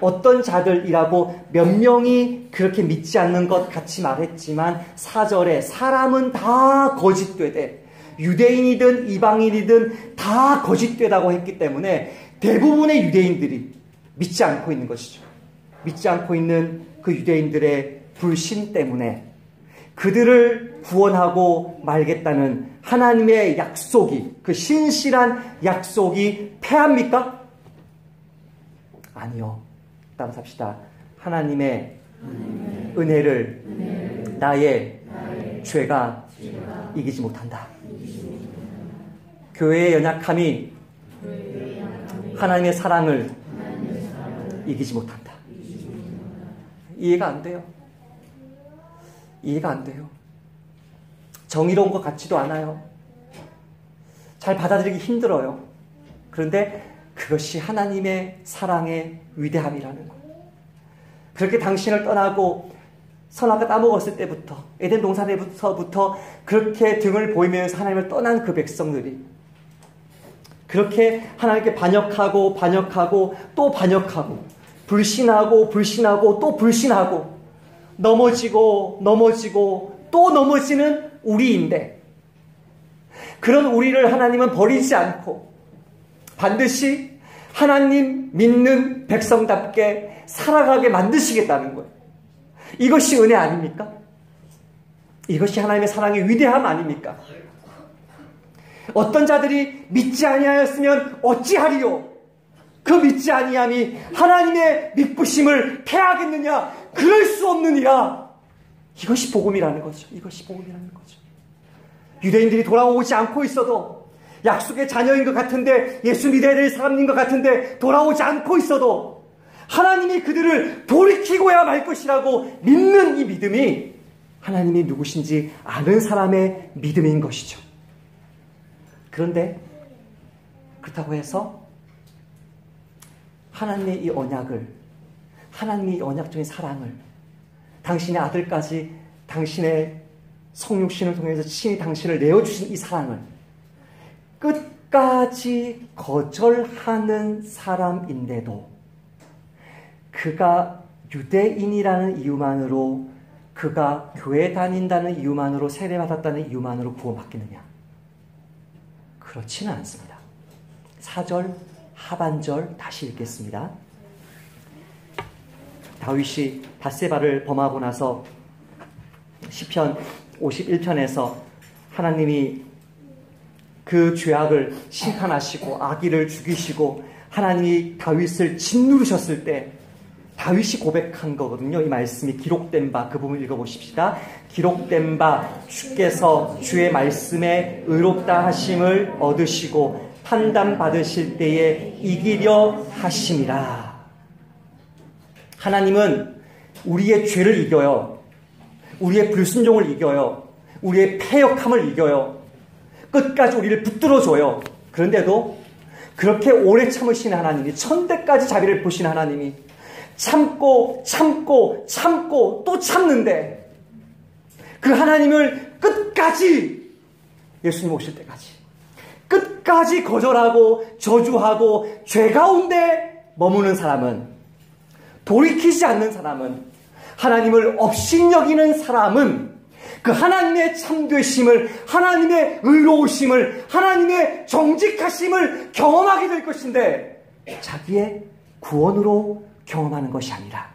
어떤 자들이라고 몇 명이 그렇게 믿지 않는 것 같이 말했지만 4절에 사람은 다 거짓되되 유대인이든 이방인이든 다 거짓되다고 했기 때문에 대부분의 유대인들이 믿지 않고 있는 것이죠. 믿지 않고 있는 그 유대인들의 불신 때문에 그들을 구원하고 말겠다는 하나님의 약속이, 그 신실한 약속이 패합니까? 아니요. 따라서 합시다. 하나님의 은혜를 나의 죄가 이기지 못한다. 교회의 연약함이 하나님의 사랑을 이기지 못한다. 이해가 안 돼요. 이해가 안 돼요. 정의로운 것 같지도 않아요. 잘 받아들이기 힘들어요. 그런데 그것이 하나님의 사랑의 위대함이라는 것. 그렇게 당신을 떠나고 선악과 따먹었을 때부터 에덴 동산에서부터 그렇게 등을 보이면서 하나님을 떠난 그 백성들이 그렇게 하나님께 반역하고 또 반역하고 불신하고 또 불신하고 넘어지고 또 넘어지는 우리인데 그런 우리를 하나님은 버리지 않고 반드시 하나님 믿는 백성답게 살아가게 만드시겠다는 거예요. 이것이 은혜 아닙니까? 이것이 하나님의 사랑의 위대함 아닙니까? 어떤 자들이 믿지 아니하였으면 어찌하리요? 그 믿지 아니함이 하나님의 믿부심을 패하겠느냐? 그럴 수 없느니라. 이것이 복음이라는 거죠. 이것이 복음이라는 거죠. 유대인들이 돌아오지 않고 있어도, 약속의 자녀인 것 같은데, 예수 믿어야 될 사람인 것 같은데 돌아오지 않고 있어도 하나님이 그들을 돌이키고야 말 것이라고 믿는 이 믿음이 하나님이 누구신지 아는 사람의 믿음인 것이죠. 그런데 그렇다고 해서 하나님의 이 언약을, 하나님의 이 언약적인 사랑을, 당신의 아들까지 당신의 성육신을 통해서 친히 당신을 내어주신 이 사랑을 끝까지 거절하는 사람인데도 그가 유대인이라는 이유만으로, 그가 교회 다닌다는 이유만으로, 세례받았다는 이유만으로 구원받겠느냐? 그렇지는 않습니다. 4절 하반절 다시 읽겠습니다. 다윗이 밧세바를 범하고 나서 시편 51편에서 하나님이 그 죄악을 심판하시고 아기를 죽이시고 하나님이 다윗을 짓누르셨을 때 다윗이 고백한 거거든요. 이 말씀이 기록된 바, 그 부분 읽어보십시다. 기록된 바 주께서 주의 말씀에 의롭다 하심을 얻으시고 판단 받으실 때에 이기려 하심이라. 하나님은 우리의 죄를 이겨요. 우리의 불순종을 이겨요. 우리의 패역함을 이겨요. 끝까지 우리를 붙들어줘요. 그런데도 그렇게 오래 참으신 하나님이, 천대까지 자비를 보신 하나님이 참고 또 참는데 그 하나님을 끝까지, 예수님 오실 때까지 끝까지 거절하고 저주하고 죄 가운데 머무는 사람은, 돌이키지 않는 사람은, 하나님을 업신여기는 사람은 그 하나님의 참되심을, 하나님의 의로우심을, 하나님의 정직하심을 경험하게 될 것인데 자기의 구원으로 경험하는 것이 아니라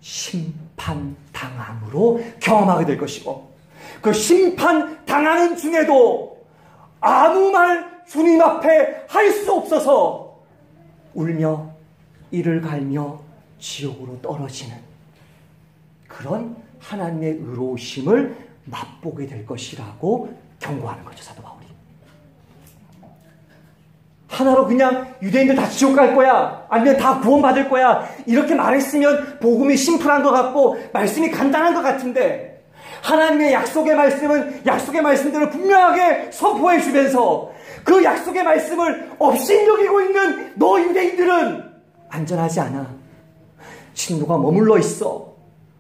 심판당함으로 경험하게 될 것이고, 그 심판당하는 중에도 아무 말 주님 앞에 할 수 없어서 울며 이를 갈며 지옥으로 떨어지는 그런 하나님의 의로우심을 맛보게 될 것이라고 경고하는 거죠, 사도 바울이. 하나로 그냥 유대인들 다 지옥 갈 거야, 아니면 다 구원받을 거야, 이렇게 말했으면 복음이 심플한 것 같고 말씀이 간단한 것 같은데, 하나님의 약속의 말씀은 약속의 말씀대로 분명하게 선포해 주면서 그 약속의 말씀을 업신여기고 있는 너 유대인들은 안전하지 않아. 진노가 머물러 있어.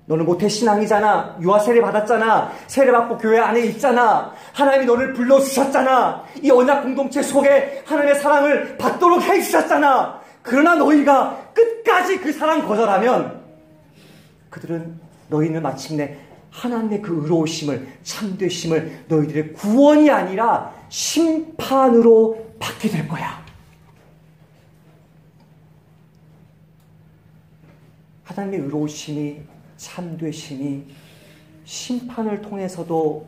너는 모태신앙이잖아. 유아 세례 받았잖아. 세례 받고 교회 안에 있잖아. 하나님이 너를 불러주셨잖아. 이 언약 공동체 속에 하나님의 사랑을 받도록 해주셨잖아. 그러나 너희가 끝까지 그 사랑 거절하면 너희는 마침내 하나님의 그 의로우심을, 참되심을 너희들의 구원이 아니라 심판으로 받게 될 거야. 하나님의 의로우심이, 참되심이 심판을 통해서도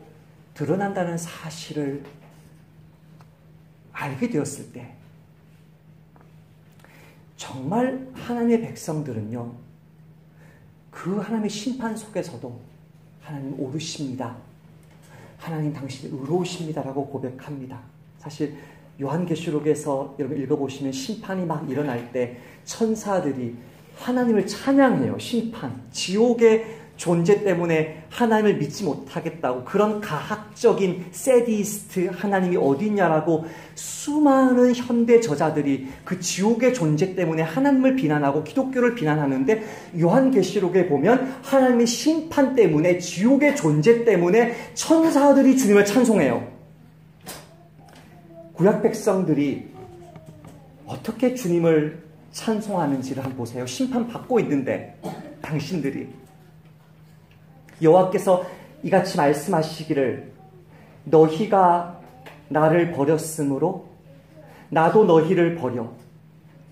드러난다는 사실을 알게 되었을 때 정말 하나님의 백성들은요, 그 하나님의 심판 속에서도 하나님 오르십니다, 하나님 당신이 의로우십니다라고 고백합니다. 사실 요한계시록에서 여러분 읽어보시면 심판이 막 일어날 때 천사들이 하나님을 찬양해요. 심판, 지옥의 존재 때문에 하나님을 믿지 못하겠다고, 그런 가학적인 세디스트 하나님이 어디 있냐라고 수많은 현대 저자들이 그 지옥의 존재 때문에 하나님을 비난하고 기독교를 비난하는데, 요한계시록에 보면 하나님의 심판 때문에, 지옥의 존재 때문에 천사들이 주님을 찬송해요. 구약 백성들이 어떻게 주님을 찬송하는지를 한번 보세요. 심판받고 있는데 당신들이, 여호와께서 이같이 말씀하시기를 너희가 나를 버렸으므로 나도 너희를 버려.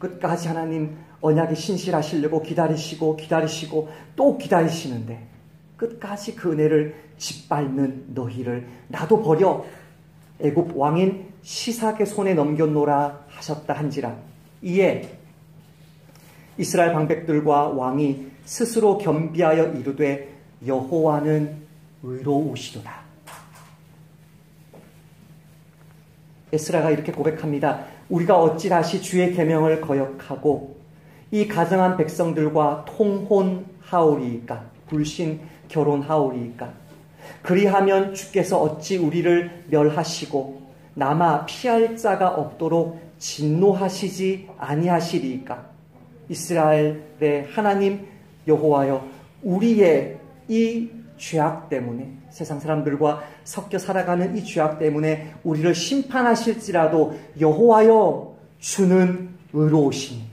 끝까지 하나님 언약에 신실하시려고 기다리시고 또 기다리시는데 끝까지 그 은혜를 짓밟는 너희를 나도 버려 애굽 왕인 시삭의 손에 넘겼노라 하셨다 한지라. 이에 이스라엘 방백들과 왕이 스스로 겸비하여 이르되 여호와는 의로우시도다. 에스라가 이렇게 고백합니다. 우리가 어찌 다시 주의 계명을 거역하고 이 가정한 백성들과 통혼하오리이까? 불신 결혼하오리이까? 그리하면 주께서 어찌 우리를 멸하시고 남아 피할 자가 없도록 진노하시지 아니하시리이까? 이스라엘의 하나님 여호와여, 우리의 이 죄악 때문에, 세상 사람들과 섞여 살아가는 이 죄악 때문에 우리를 심판하실지라도 여호와여, 주는 의로우시니.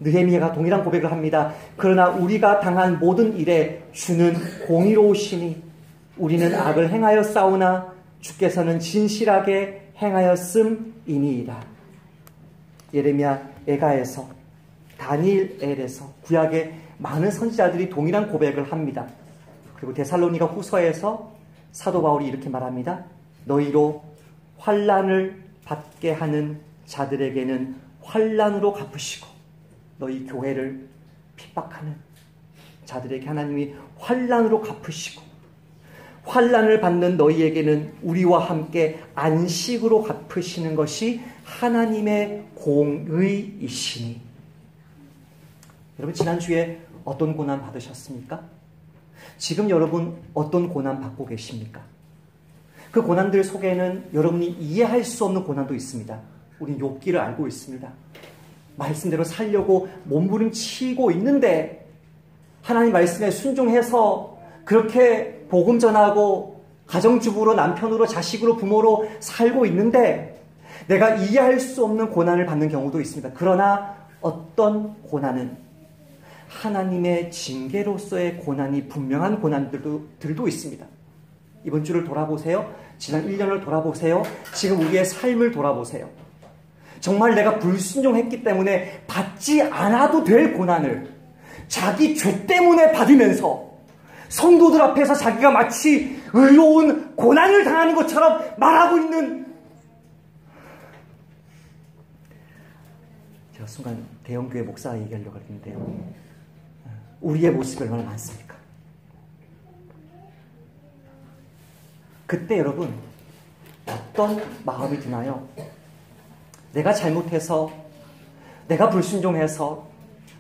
느헤미야가 동일한 고백을 합니다. 그러나 우리가 당한 모든 일에 주는 공의로우시니 우리는 악을 행하여 싸우나 주께서는 진실하게 행하였음이니이다. 예레미야 에가에서, 다니엘에서, 구약의 많은 선지자들이 동일한 고백을 합니다. 그리고 데살로니가 후서에서 사도 바울이 이렇게 말합니다. 너희로 환난을 받게 하는 자들에게는 환난으로 갚으시고 너희 교회를 핍박하는 자들에게 하나님이 환난으로 갚으시고 환난을 받는 너희에게는 우리와 함께 안식으로 갚으시는 것이 하나님의 공의이시니. 여러분, 지난주에 어떤 고난 받으셨습니까? 지금 여러분 어떤 고난 받고 계십니까? 그 고난들 속에는 여러분이 이해할 수 없는 고난도 있습니다. 우린 욥기를 알고 있습니다. 말씀대로 살려고 몸부림치고 있는데 하나님 말씀에 순종해서 그렇게 복음 전하고 가정주부로, 남편으로, 자식으로, 부모로 살고 있는데 내가 이해할 수 없는 고난을 받는 경우도 있습니다. 그러나 어떤 고난은 하나님의 징계로서의 고난이 분명한 고난들도 있습니다. 이번 주를 돌아보세요. 지난 1년을 돌아보세요. 지금 우리의 삶을 돌아보세요. 정말 내가 불순종했기 때문에 받지 않아도 될 고난을 자기 죄 때문에 받으면서 성도들 앞에서 자기가 마치 의로운 고난을 당하는 것처럼 말하고 있는, 제가 순간 대형교회 목사 얘기하려고 했는데요. 우리의 모습이 얼마나 많습니까? 그때 여러분 어떤 마음이 드나요? 내가 잘못해서, 내가 불순종해서,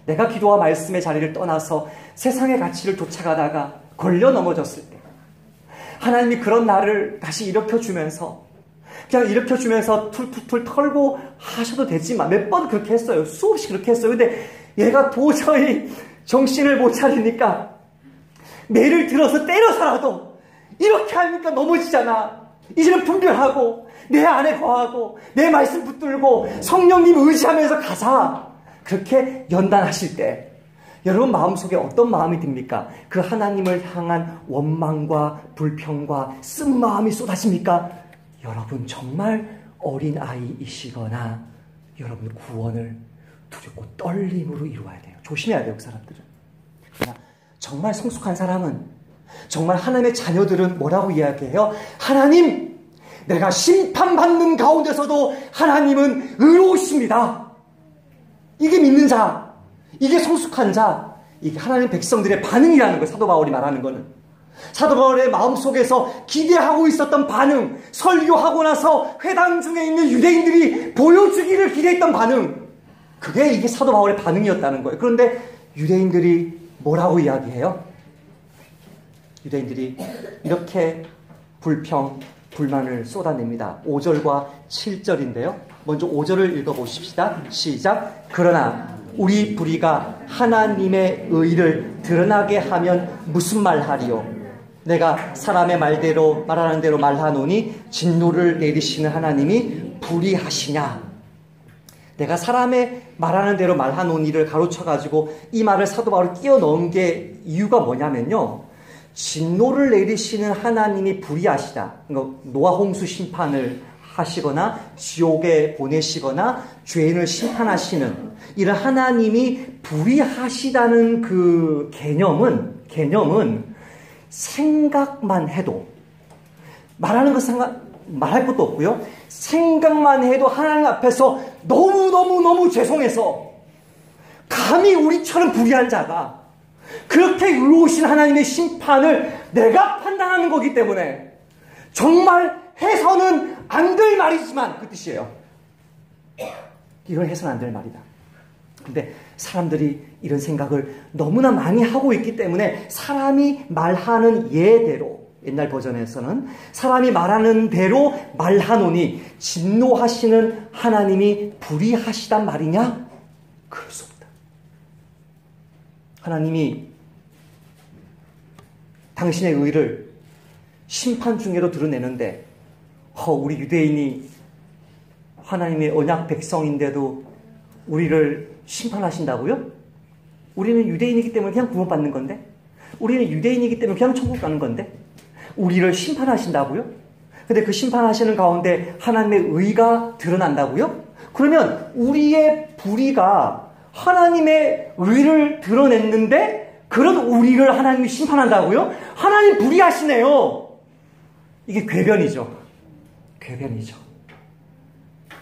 내가 기도와 말씀의 자리를 떠나서 세상의 가치를 쫓아가다가 걸려 넘어졌을 때 하나님이 그런 나를 다시 일으켜주면서, 그냥 일으켜주면서 툴툴툴 털고 하셔도 되지만, 몇 번 그렇게 했어요. 수없이 그렇게 했어요. 근데 얘가 도저히 정신을 못 차리니까 매를 들어서 때려서라도 이렇게 하니까 넘어지잖아. 이제는 분별하고 내 안에 거하고 내 말씀 붙들고 성령님 의지하면서 가자. 그렇게 연단하실 때 여러분 마음속에 어떤 마음이 듭니까? 그 하나님을 향한 원망과 불평과 쓴마음이 쏟아집니까? 여러분 정말 어린아이이시거나 여러분 구원을 두렵고 떨림으로 이루어야 돼요. 조심해야 돼요, 그 사람들은. 그러나 정말 성숙한 사람은, 정말 하나님의 자녀들은 뭐라고 이야기해요? 하나님, 내가 심판받는 가운데서도 하나님은 의로우십니다. 이게 믿는 자, 이게 성숙한 자, 이게 하나님 백성들의 반응이라는 거예요. 사도 바울이 말하는 거는. 사도 바울의 마음속에서 기대하고 있었던 반응, 설교하고 나서 회당 중에 있는 유대인들이 보여주기를 기대했던 반응, 그게 이게 사도 바울의 반응이었다는 거예요. 그런데 유대인들이 뭐라고 이야기해요? 유대인들이 이렇게 불평, 불만을 쏟아냅니다. 5절과 7절인데요. 먼저 5절을 읽어보십시다. 시작. 그러나 우리 불의가 하나님의 의를 드러나게 하면 무슨 말하리요? 내가 사람의 말대로 말하는 대로 말하노니 진노를 내리시는 하나님이 불의하시냐? 내가 사람의 말하는 대로 말하노니를 가로쳐가지고 이 말을 사도 바울이 끼워 넣은 게 이유가 뭐냐면요. 진노를 내리시는 하나님이 불의하시다. 그러니까 노아 홍수 심판을 하시거나 지옥에 보내시거나 죄인을 심판하시는 이런 하나님이 불의하시다는 그 개념은 생각만 해도 말할 것도 없고요. 생각만 해도 하나님 앞에서 너무 죄송해서 감히 우리처럼 불의한 자가 그렇게 의로우신 하나님의 심판을 내가 판단하는 거기 때문에 정말 해서는 안 될 말이지만 그 뜻이에요. 이건 해서는 안 될 말이다. 근데 사람들이 이런 생각을 너무나 많이 하고 있기 때문에 사람이 말하는 예대로, 옛날 버전에서는 사람이 말하는 대로 말하노니 진노하시는 하나님이 불의하시단 말이냐? 그럴 수 없다. 하나님이 당신의 의를 심판 중에도 드러내는데 우리 유대인이 하나님의 언약 백성인데도 우리를 심판하신다고요? 우리는 유대인이기 때문에 그냥 구원받는 건데, 우리는 유대인이기 때문에 그냥 천국 가는 건데 우리를 심판하신다고요? 근데 그 심판하시는 가운데 하나님의 의가 드러난다고요? 그러면 우리의 불의가 하나님의 의를 드러냈는데 그런 우리를 하나님이 심판한다고요? 하나님 불의하시네요. 이게 궤변이죠.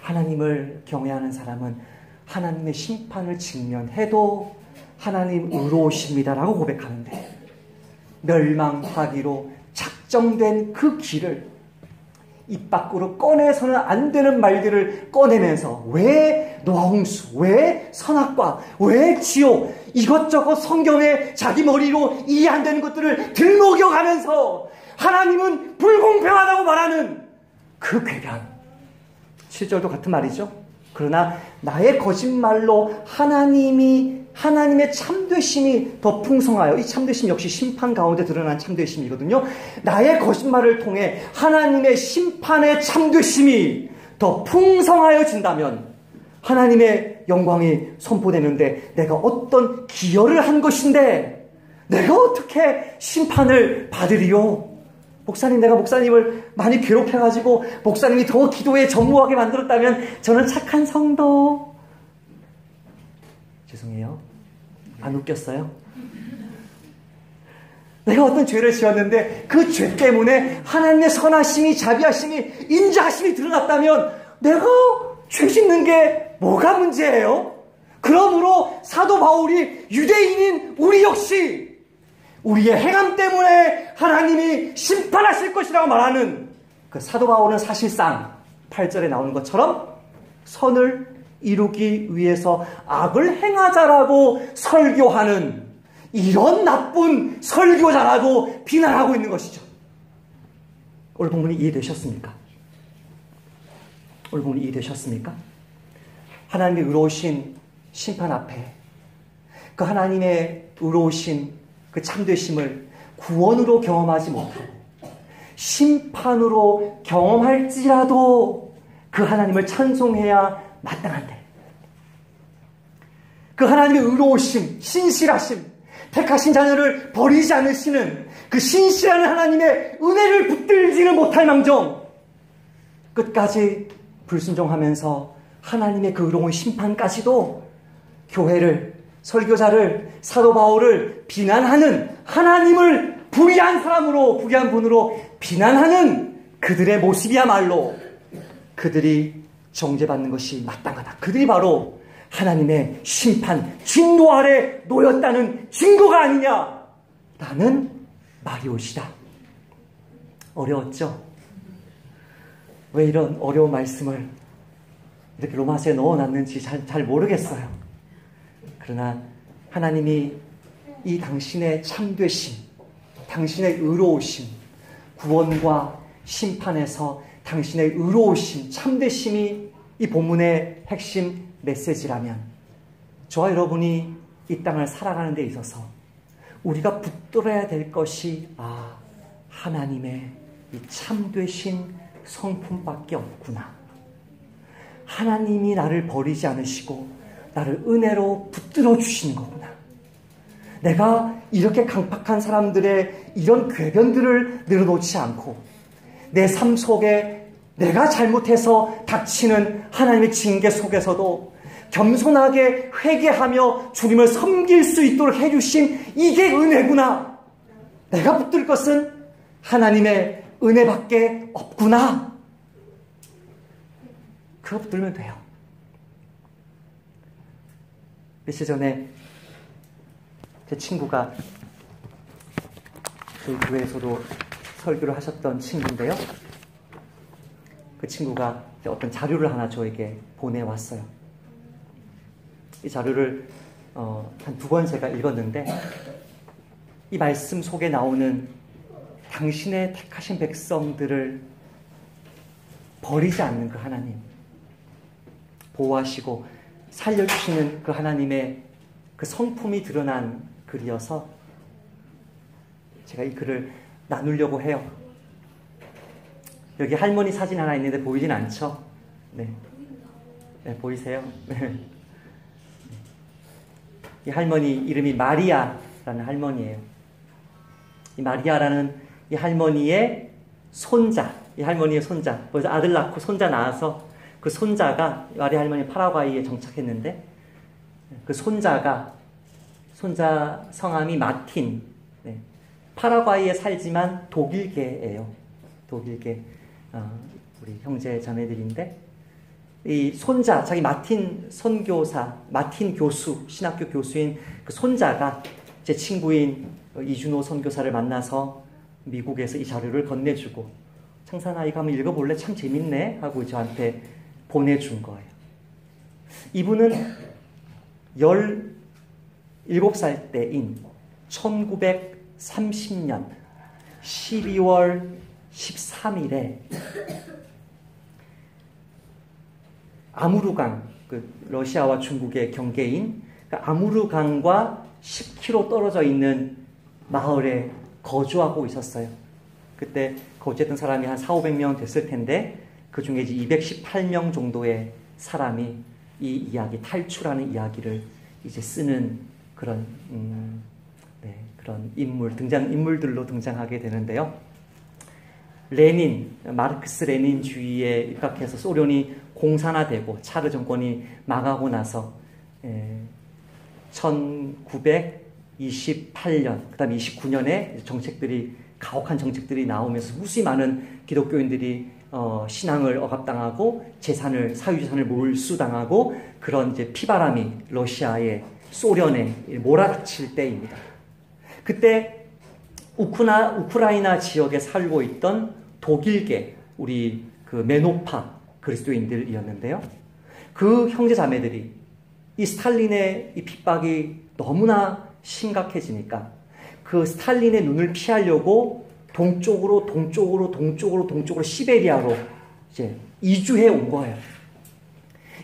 하나님을 경외하는 사람은 하나님의 심판을 직면해도 하나님 의로우십니다라고 고백하는데, 멸망하기로 작정된 그 길을 입 밖으로 꺼내서는 안 되는 말들을 꺼내면서 왜 노홍수, 왜 선악과, 왜 지옥, 이것저것 성경에 자기 머리로 이해 안 되는 것들을 들먹여가면서 하나님은 불공평하다고 말하는 그 궤변. 7절도 같은 말이죠. 그러나 나의 거짓말로 하나님의 참되심이 더 풍성하여, 이 참되심 역시 심판 가운데 드러난 참되심이거든요. 나의 거짓말을 통해 하나님의 심판의 참되심이 더 풍성하여진다면 하나님의 영광이 선포되는데 내가 어떤 기여를 한 것인데 내가 어떻게 심판을 받으리요? 목사님, 내가 목사님을 많이 괴롭혀가지고 목사님이 더 기도에 전무하게 만들었다면 저는 착한 성도. 죄송해요. 안 웃겼어요? 내가 어떤 죄를 지었는데 그 죄 때문에 하나님의 선하심이, 자비하심이, 인자하심이 드러났다면 내가 죄 짓는 게 뭐가 문제예요? 그러므로 사도 바울이 유대인인 우리 역시 우리의 행함 때문에 하나님이 심판하실 것이라고 말하는 그 사도 바울은 사실상 8절에 나오는 것처럼 선을 이루기 위해서 악을 행하자라고 설교하는 이런 나쁜 설교자라고 비난하고 있는 것이죠. 오늘 본문이 이해되셨습니까? 하나님의 의로우신 심판 앞에 그 하나님의 의로우신 그 참되심을 구원으로 경험하지 못하고 심판으로 경험할지라도 그 하나님을 찬송해야 마땅한데, 그 하나님의 의로우심, 신실하심, 택하신 자녀를 버리지 않으시는 그 신실한 하나님의 은혜를 붙들지는 못할 망정 끝까지 불순종하면서 하나님의 그 의로운 심판까지도 교회를, 설교자를, 사도 바울을 비난하는, 하나님을 불의한 사람으로, 불의한 분으로 비난하는 그들의 모습이야말로 그들이 정죄받는 것이 마땅하다. 그들이 바로 하나님의 심판, 진노 아래 놓였다는 증거가 아니냐라는 말이 오시다. 어려웠죠? 왜 이런 어려운 말씀을 이렇게 로마서에 넣어놨는지 잘 모르겠어요. 그러나 하나님이 이 당신의 참되심, 당신의 의로우심, 구원과 심판에서 당신의 의로우심, 참되심이 이 본문의 핵심 메시지라면 저와 여러분이 이 땅을 살아가는 데 있어서 우리가 붙들어야 될 것이 하나님의 이 참되신 성품밖에 없구나. 하나님이 나를 버리지 않으시고 나를 은혜로 붙들어 주시는 거구나. 내가 이렇게 강팍한 사람들의 이런 궤변들을 늘어놓지 않고 내 삶 속에 내가 잘못해서 닥치는 하나님의 징계 속에서도 겸손하게 회개하며 주님을 섬길 수 있도록 해주신 이게 은혜구나. 내가 붙들 것은 하나님의 은혜밖에 없구나. 그거 붙들면 돼요. 며칠 전에 제 친구가 저희 교회에서도 설교를 하셨던 친구인데요. 그 친구가 어떤 자료를 하나 저에게 보내왔어요. 이 자료를 한 2번 제가 읽었는데 이 말씀 속에 나오는 당신의 택하신 백성들을 버리지 않는 그 하나님, 보호하시고 살려주시는 그 하나님의 그 성품이 드러난 글이어서 제가 이 글을 나누려고 해요. 여기 할머니 사진 하나 있는데 보이진 않죠? 네, 네 보이세요? 네. 이 할머니 이름이 마리아라는 할머니예요. 이 마리아라는 이 할머니의 손자, 이 할머니의 손자, 그래서 아들 낳고 손자 낳아서 그 손자가 마리아 할머니 파라과이에 정착했는데 그 손자 성함이 마틴. 네. 파라과이에 살지만 독일계예요. 독일계 우리 형제 자매들인데 이 손자, 자기 마틴 선교사, 마틴 교수, 신학교 교수인 그 손자가 제 친구인 이준호 선교사를 만나서 미국에서 이 자료를 건네주고 창산아 이거 한번 읽어볼래? 참 재밌네 하고 저한테 보내준 거예요. 이분은 17살 때인 1930년 12월 13일에 아무르강, 그 러시아와 중국의 경계인 그 아무르강과 10km 떨어져 있는 마을에 거주하고 있었어요. 그때 거주했던 사람이 한 400~500명 됐을 텐데 그 중에 이제 218명 정도의 사람이 이 이야기, 탈출하는 이야기를 이제 쓰는 그런 그런 인물들로 등장하게 되는데요. 마르크스 레닌주의에 입각해서 소련이 공산화되고 차르 정권이 망하고 나서 1928년, 그 다음에 29년에 가혹한 정책들이 나오면서 무수히 많은 기독교인들이 신앙을 억압당하고 사유재산을 몰수당하고 그런 이제 피바람이 러시아에 소련에 몰아닥칠 때입니다. 그때 우크라이나 지역에 살고 있던 독일계 우리 그 메노파 그리스도인들이었는데요. 그 형제 자매들이 이 스탈린의 이 핍박이 너무나 심각해지니까 그 스탈린의 눈을 피하려고 동쪽으로 시베리아로 이제 이주해 온 거예요.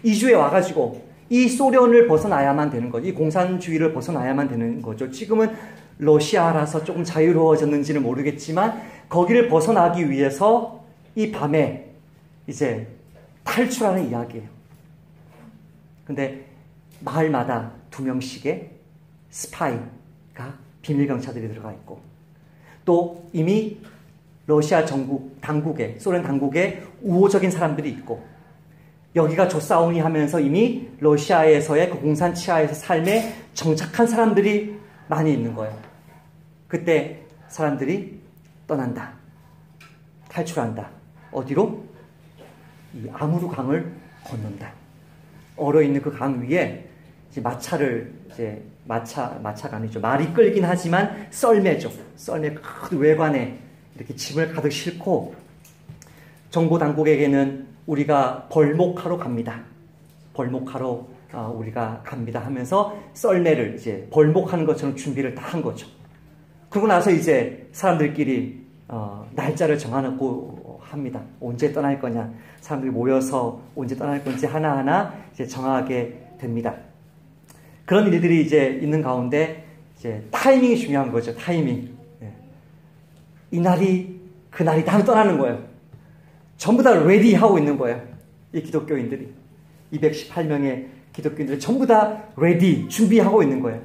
이주해 와가지고 이 소련을 벗어나야만 되는 거죠. 이 공산주의를 벗어나야만 되는 거죠. 지금은 러시아라서 조금 자유로워졌는지는 모르겠지만 거기를 벗어나기 위해서 이 밤에 이제 탈출하는 이야기예요. 근데 마을마다 2명씩의 스파이가 비밀경찰들이 들어가 있고 또 이미 러시아 소련 당국에 우호적인 사람들이 있고 여기가 조사오니 하면서 이미 러시아에서의 그 공산 치하에서 삶에 정착한 사람들이 많이 있는 거예요. 그때 사람들이 떠난다. 탈출한다. 어디로? 이 아무르 강을 건넌다. 얼어있는 그 강 위에 이제 마차가 아니죠. 말이 끌긴 하지만 썰매죠. 썰매 큰 외관에 이렇게 짐을 가득 싣고 정보 당국에게는 우리가 벌목하러 갑니다. 벌목하러 우리가 갑니다 하면서 썰매를 이제 벌목하는 것처럼 준비를 다 한 거죠. 그러고 나서 이제 사람들끼리 날짜를 정해놓고 합니다. 언제 떠날 거냐. 사람들이 모여서 언제 떠날 건지 하나하나 이제 정하게 됩니다. 그런 일들이 이제 있는 가운데 이제 타이밍이 중요한 거죠. 타이밍. 이날이 그날이 다 떠나는 거예요. 전부 다 레디하고 있는 거예요. 이 기독교인들이. 218명의 기독교인들이 전부 다 레디, 준비하고 있는 거예요.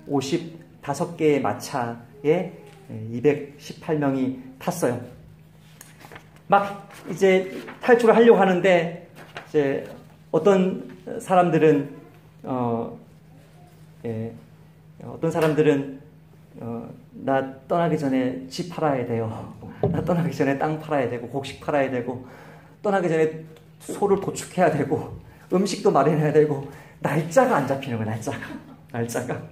55개의 마차에 218명이 탔어요. 막 이제 탈출을 하려고 하는데 이제 어떤 사람들은 나 떠나기 전에 집 팔아야 돼요. 나 떠나기 전에 땅 팔아야 되고 곡식 팔아야 되고 떠나기 전에 소를 도축해야 되고 음식도 마련해야 되고 날짜가 안 잡히는 거야. 날짜가.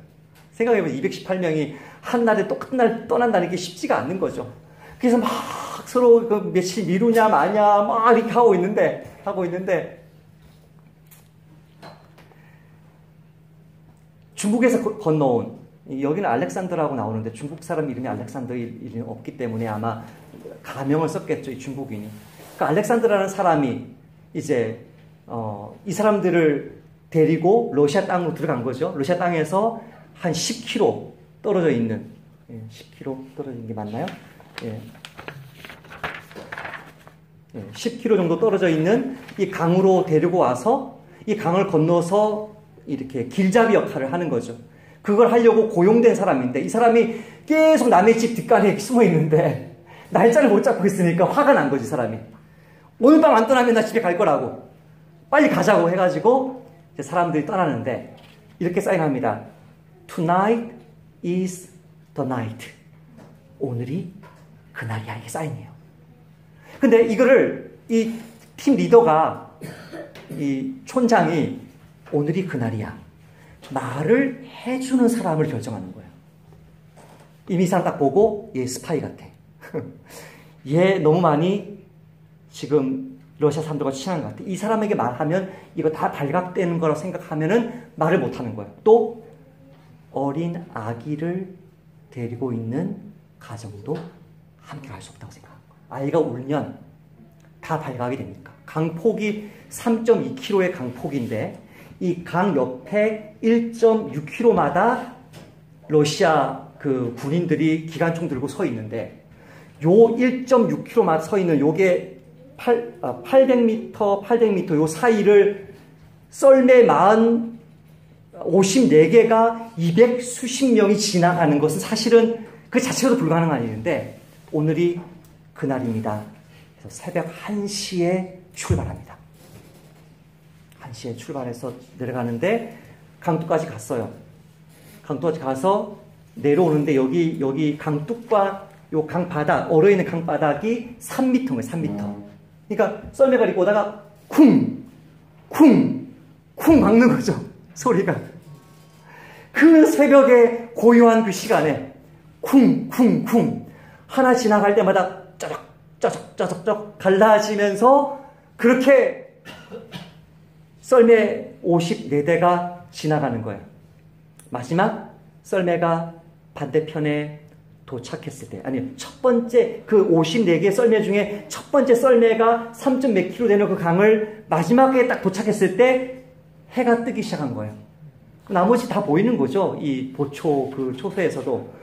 생각해보면 218명이 한 날에 똑같은 날 떠난다는 게 쉽지가 않는 거죠. 그래서 막 서로 그 며칠 미루냐 마냐 막 이렇게 하고 있는데 중국에서 건너온, 여기는 알렉산더라고 나오는데 중국 사람 이름이 알렉산더 이름이 없기 때문에 아마 가명을 썼겠죠, 이 중국인이. 그러니까 알렉산더라는 사람이 이제 이 사람들을 데리고 러시아 땅으로 들어간 거죠. 러시아 땅에서 한 10km 떨어져 있는, 10km 떨어진 게 맞나요? 10km 정도 떨어져 있는 이 강으로 데리고 와서 이 강을 건너서 이렇게 길잡이 역할을 하는 거죠. 그걸 하려고 고용된 사람인데 이 사람이 계속 남의 집 뒷간에 숨어 있는데 날짜를 못 잡고 있으니까 화가 난 거지, 사람이. 오늘 밤 안 떠나면 나 집에 갈 거라고. 빨리 가자고 해가지고 이제 사람들이 떠나는데 이렇게 사인합니다. Tonight is the night. 오늘이 그날이야. 이게 사인이에요. 근데 이거를 이 팀 리더가, 이 촌장이 오늘이 그날이야. 말을 해주는 사람을 결정하는 거예요. 이미 이 사람 딱 보고 얘 스파이 같아. 얘 너무 많이 지금 러시아 사람들과 친한 것 같아. 이 사람에게 말하면 이거 다 발각되는 거라고 생각하면은 말을 못하는 거예요. 또 어린 아기를 데리고 있는 가정도 함께 갈 수 없다고 생각하는 거예요. 아이가 울면 다 발각이 됩니까? 강폭이 3.2km의 강폭인데 이 강 옆에 1.6km마다 러시아 그 군인들이 기관총 들고 서 있는데 요 1.6km마다 서 있는 요게 800m 요 사이를 썰매 54개가 200 수십 명이 지나가는 것은 사실은 그 자체로도 불가능한 일인데 오늘이 그날입니다. 그래서 새벽 1시에 출발합니다. 1시에 출발해서 내려가는데 강둑까지 갔어요. 강둑까지 가서 내려오는데 여기 강둑과 요 강바닥, 얼어있는 강바닥이 3m예요, 3m. 그러니까 썰매가 이렇게 오다가 쿵 막는 거죠, 소리가. 그 새벽에 고요한 그 시간에 쿵 하나 지나갈 때마다 짜적 갈라지면서 그렇게 썰매 54대가 지나가는 거예요. 마지막 썰매가 반대편에 도착했을 때, 아니 첫 번째 그 54개 썰매 중에 첫 번째 썰매가 3몇 킬로 되는 그 강을 마지막에 딱 도착했을 때 해가 뜨기 시작한 거예요. 나머지 다 보이는 거죠, 이 보초 그 초소에서도.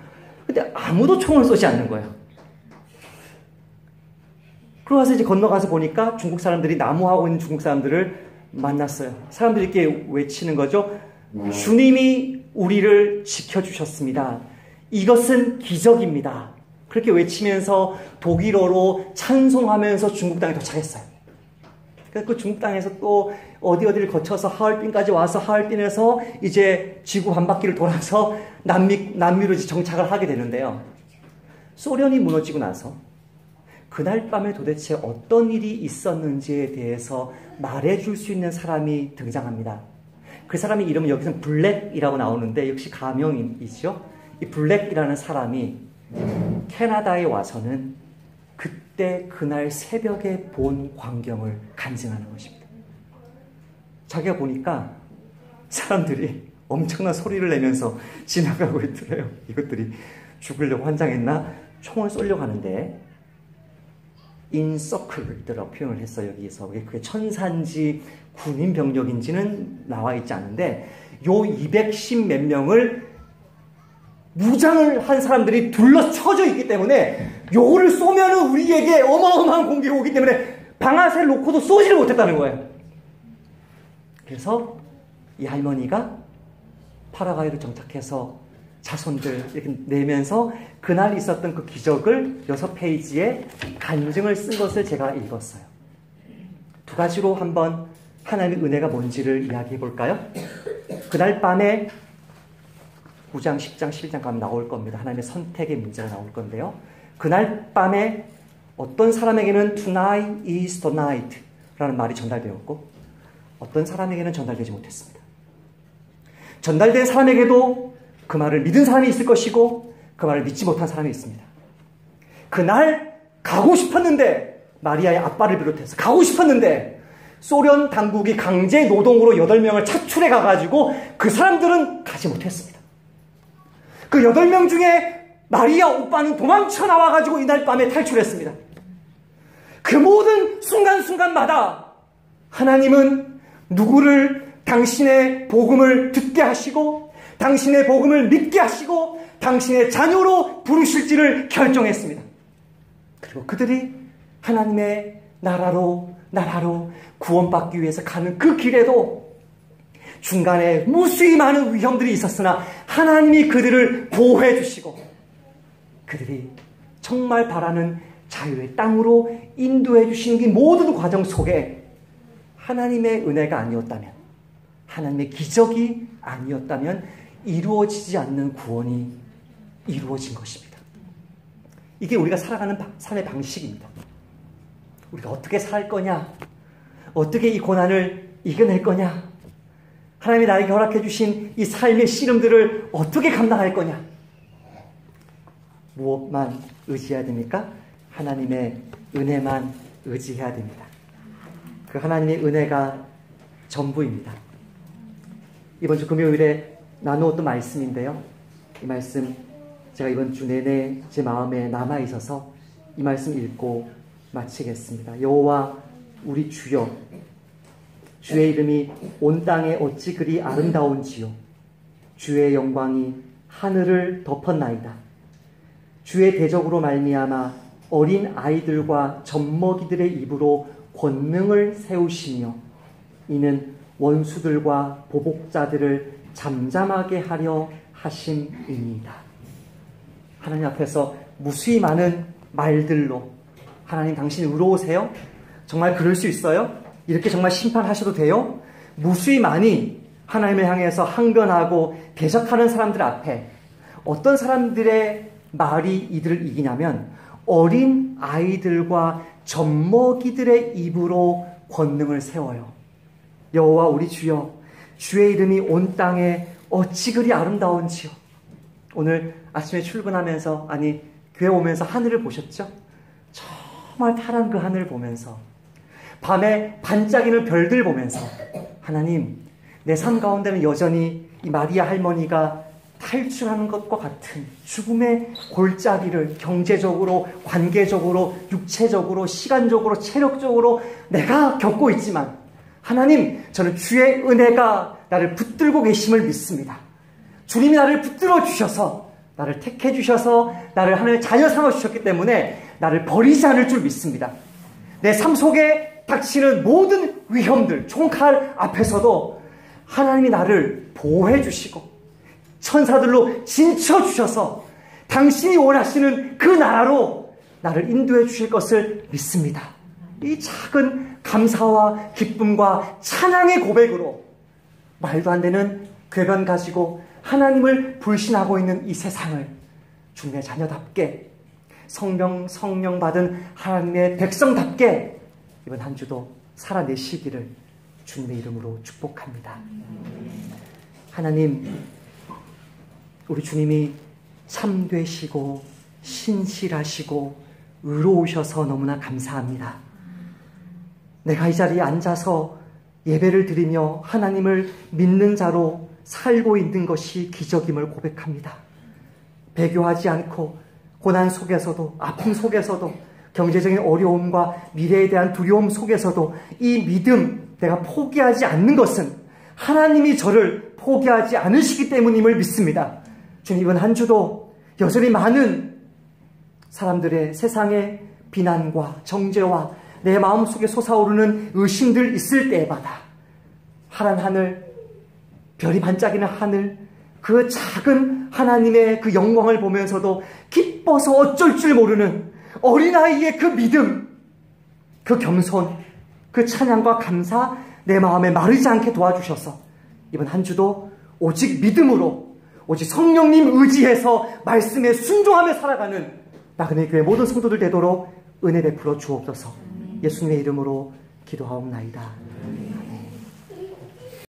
근데 아무도 총을 쏘지 않는 거예요. 그러고서 이제 건너가서 보니까 중국 사람들이 나무하고 있는 중국 사람들을 만났어요. 사람들이 이렇게 외치는 거죠. 주님이 우리를 지켜주셨습니다. 이것은 기적입니다. 그렇게 외치면서 독일어로 찬송하면서 중국 땅에 도착했어요. 그래서 그 중국 땅에서 또 어디를 거쳐서 하얼빈까지 와서 하얼빈에서 이제 지구 반 바퀴를 돌아서 남미로 정착을 하게 되는데요. 소련이 무너지고 나서 그날 밤에 도대체 어떤 일이 있었는지에 대해서 말해줄 수 있는 사람이 등장합니다. 그 사람의 이름은 여기서는 블랙이라고 나오는데 역시 가명이죠. 이 블랙이라는 사람이 캐나다에 와서는 그때 그날 새벽에 본 광경을 간증하는 것입니다. 자기가 보니까 사람들이 엄청난 소리를 내면서 지나가고 있더래요. 이것들이 죽으려고 환장했나? 총을 쏘려고 하는데 in circle이라고 표현을 했어요. 여기서 그게 천사인지 군인 병력인지는 나와 있지 않은데 요 210 몇 명을 무장을 한 사람들이 둘러쳐져 있기 때문에 요거를 쏘면은 우리에게 어마어마한 공격이 오기 때문에 방아쇠를 놓고도 쏘지를 못했다는 거예요. 그래서 이 할머니가 파라과이로 정착해서 자손들 이렇게 내면서 그날 있었던 그 기적을 6페이지에 간증을 쓴 것을 제가 읽었어요. 두 가지로 한번 하나님의 은혜가 뭔지를 이야기해 볼까요? 그날 밤에 9장, 10장, 11장 가면 나올 겁니다. 하나님의 선택의 문제가 나올 건데요. 그날 밤에 어떤 사람에게는 tonight is the night 라는 말이 전달되었고 어떤 사람에게는 전달되지 못했습니다. 전달된 사람에게도 그 말을 믿은 사람이 있을 것이고 그 말을 믿지 못한 사람이 있습니다. 그날 가고 싶었는데 마리아의 아빠를 비롯해서 가고 싶었는데 소련 당국이 강제 노동으로 8명을 차출해 가가지고 그 사람들은 가지 못했습니다. 그 8명 중에 마리아 오빠는 도망쳐 나와가지고 이날 밤에 탈출했습니다. 그 모든 순간순간마다 하나님은 누구를 당신의 복음을 듣게 하시고 당신의 복음을 믿게 하시고 당신의 자녀로 부르실지를 결정했습니다. 그리고 그들이 하나님의 나라로 구원받기 위해서 가는 그 길에도 중간에 무수히 많은 위험들이 있었으나 하나님이 그들을 보호해 주시고 그들이 정말 바라는 자유의 땅으로 인도해 주시는 이 모든 과정 속에 하나님의 은혜가 아니었다면, 하나님의 기적이 아니었다면 이루어지지 않는 구원이 이루어진 것입니다. 이게 우리가 살아가는 삶의 방식입니다. 우리가 어떻게 살 거냐? 어떻게 이 고난을 이겨낼 거냐? 하나님이 나에게 허락해 주신 이 삶의 씨름들을 어떻게 감당할 거냐? 무엇만 의지해야 됩니까? 하나님의 은혜만 의지해야 됩니다. 그 하나님의 은혜가 전부입니다. 이번 주 금요일에 나누었던 말씀인데요. 이 말씀 제가 이번 주 내내 제 마음에 남아있어서 이 말씀 읽고 마치겠습니다. 여호와 우리 주여, 주의 이름이 온 땅에 어찌 그리 아름다운지요. 주의 영광이 하늘을 덮었나이다. 주의 대적으로 말미암아 어린 아이들과 젖먹이들의 입으로 권능을 세우시며 이는 원수들과 보복자들을 잠잠하게 하려 하심이니이다. 하나님 앞에서 무수히 많은 말들로 하나님 당신 의로우세요? 정말 그럴 수 있어요? 이렇게 정말 심판하셔도 돼요? 무수히 많이 하나님을 향해서 항변하고 대적하는 사람들 앞에 어떤 사람들의 말이 이들을 이기냐면 어린 아이들과 젖먹이들의 입으로 권능을 세워요. 여호와 우리 주여, 주의 이름이 온 땅에 어찌 그리 아름다운지요. 오늘 아침에 출근하면서 교회 오면서 하늘을 보셨죠? 정말 파란 그 하늘을 보면서 밤에 반짝이는 별들 보면서 하나님, 내 삶 가운데는 여전히 이 마리아 할머니가 탈출하는 것과 같은 죽음의 골짜기를 경제적으로, 관계적으로, 육체적으로, 시간적으로, 체력적으로 내가 겪고 있지만 하나님, 저는 주의 은혜가 나를 붙들고 계심을 믿습니다. 주님이 나를 붙들어 주셔서 나를 택해 주셔서 나를 하나님의 자녀 삼아 주셨기 때문에 나를 버리지 않을 줄 믿습니다. 내 삶 속에 닥치는 모든 위험들, 총칼 앞에서도 하나님이 나를 보호해 주시고 천사들로 진쳐 주셔서 당신이 원하시는 그 나라로 나를 인도해 주실 것을 믿습니다. 이 작은 감사와 기쁨과 찬양의 고백으로 말도 안 되는 궤변 가지고 하나님을 불신하고 있는 이 세상을 주님의 자녀답게 성령 받은 하나님의 백성답게 이번 한 주도 살아내시기를 주님의 이름으로 축복합니다. 하나님, 우리 주님이 참되시고 신실하시고 의로우셔서 너무나 감사합니다. 내가 이 자리에 앉아서 예배를 드리며 하나님을 믿는 자로 살고 있는 것이 기적임을 고백합니다. 배교하지 않고 고난 속에서도, 아픔 속에서도, 경제적인 어려움과 미래에 대한 두려움 속에서도 이 믿음, 내가 포기하지 않는 것은 하나님이 저를 포기하지 않으시기 때문임을 믿습니다. 주님, 이번 한 주도 여전히 많은 사람들의 세상의 비난과 정죄와 내 마음속에 솟아오르는 의심들 있을 때마다 파란 하늘, 별이 반짝이는 하늘, 그 작은 하나님의 그 영광을 보면서도 기뻐서 어쩔 줄 모르는 어린아이의 그 믿음, 그 겸손, 그 찬양과 감사 내 마음에 마르지 않게 도와주셔서 이번 한 주도 오직 믿음으로, 오직 성령님 의지해서 말씀에 순종하며 살아가는 나그네 교회 모든 성도들 되도록 은혜 베풀어 주옵소서. 예수님의 이름으로 기도하옵나이다.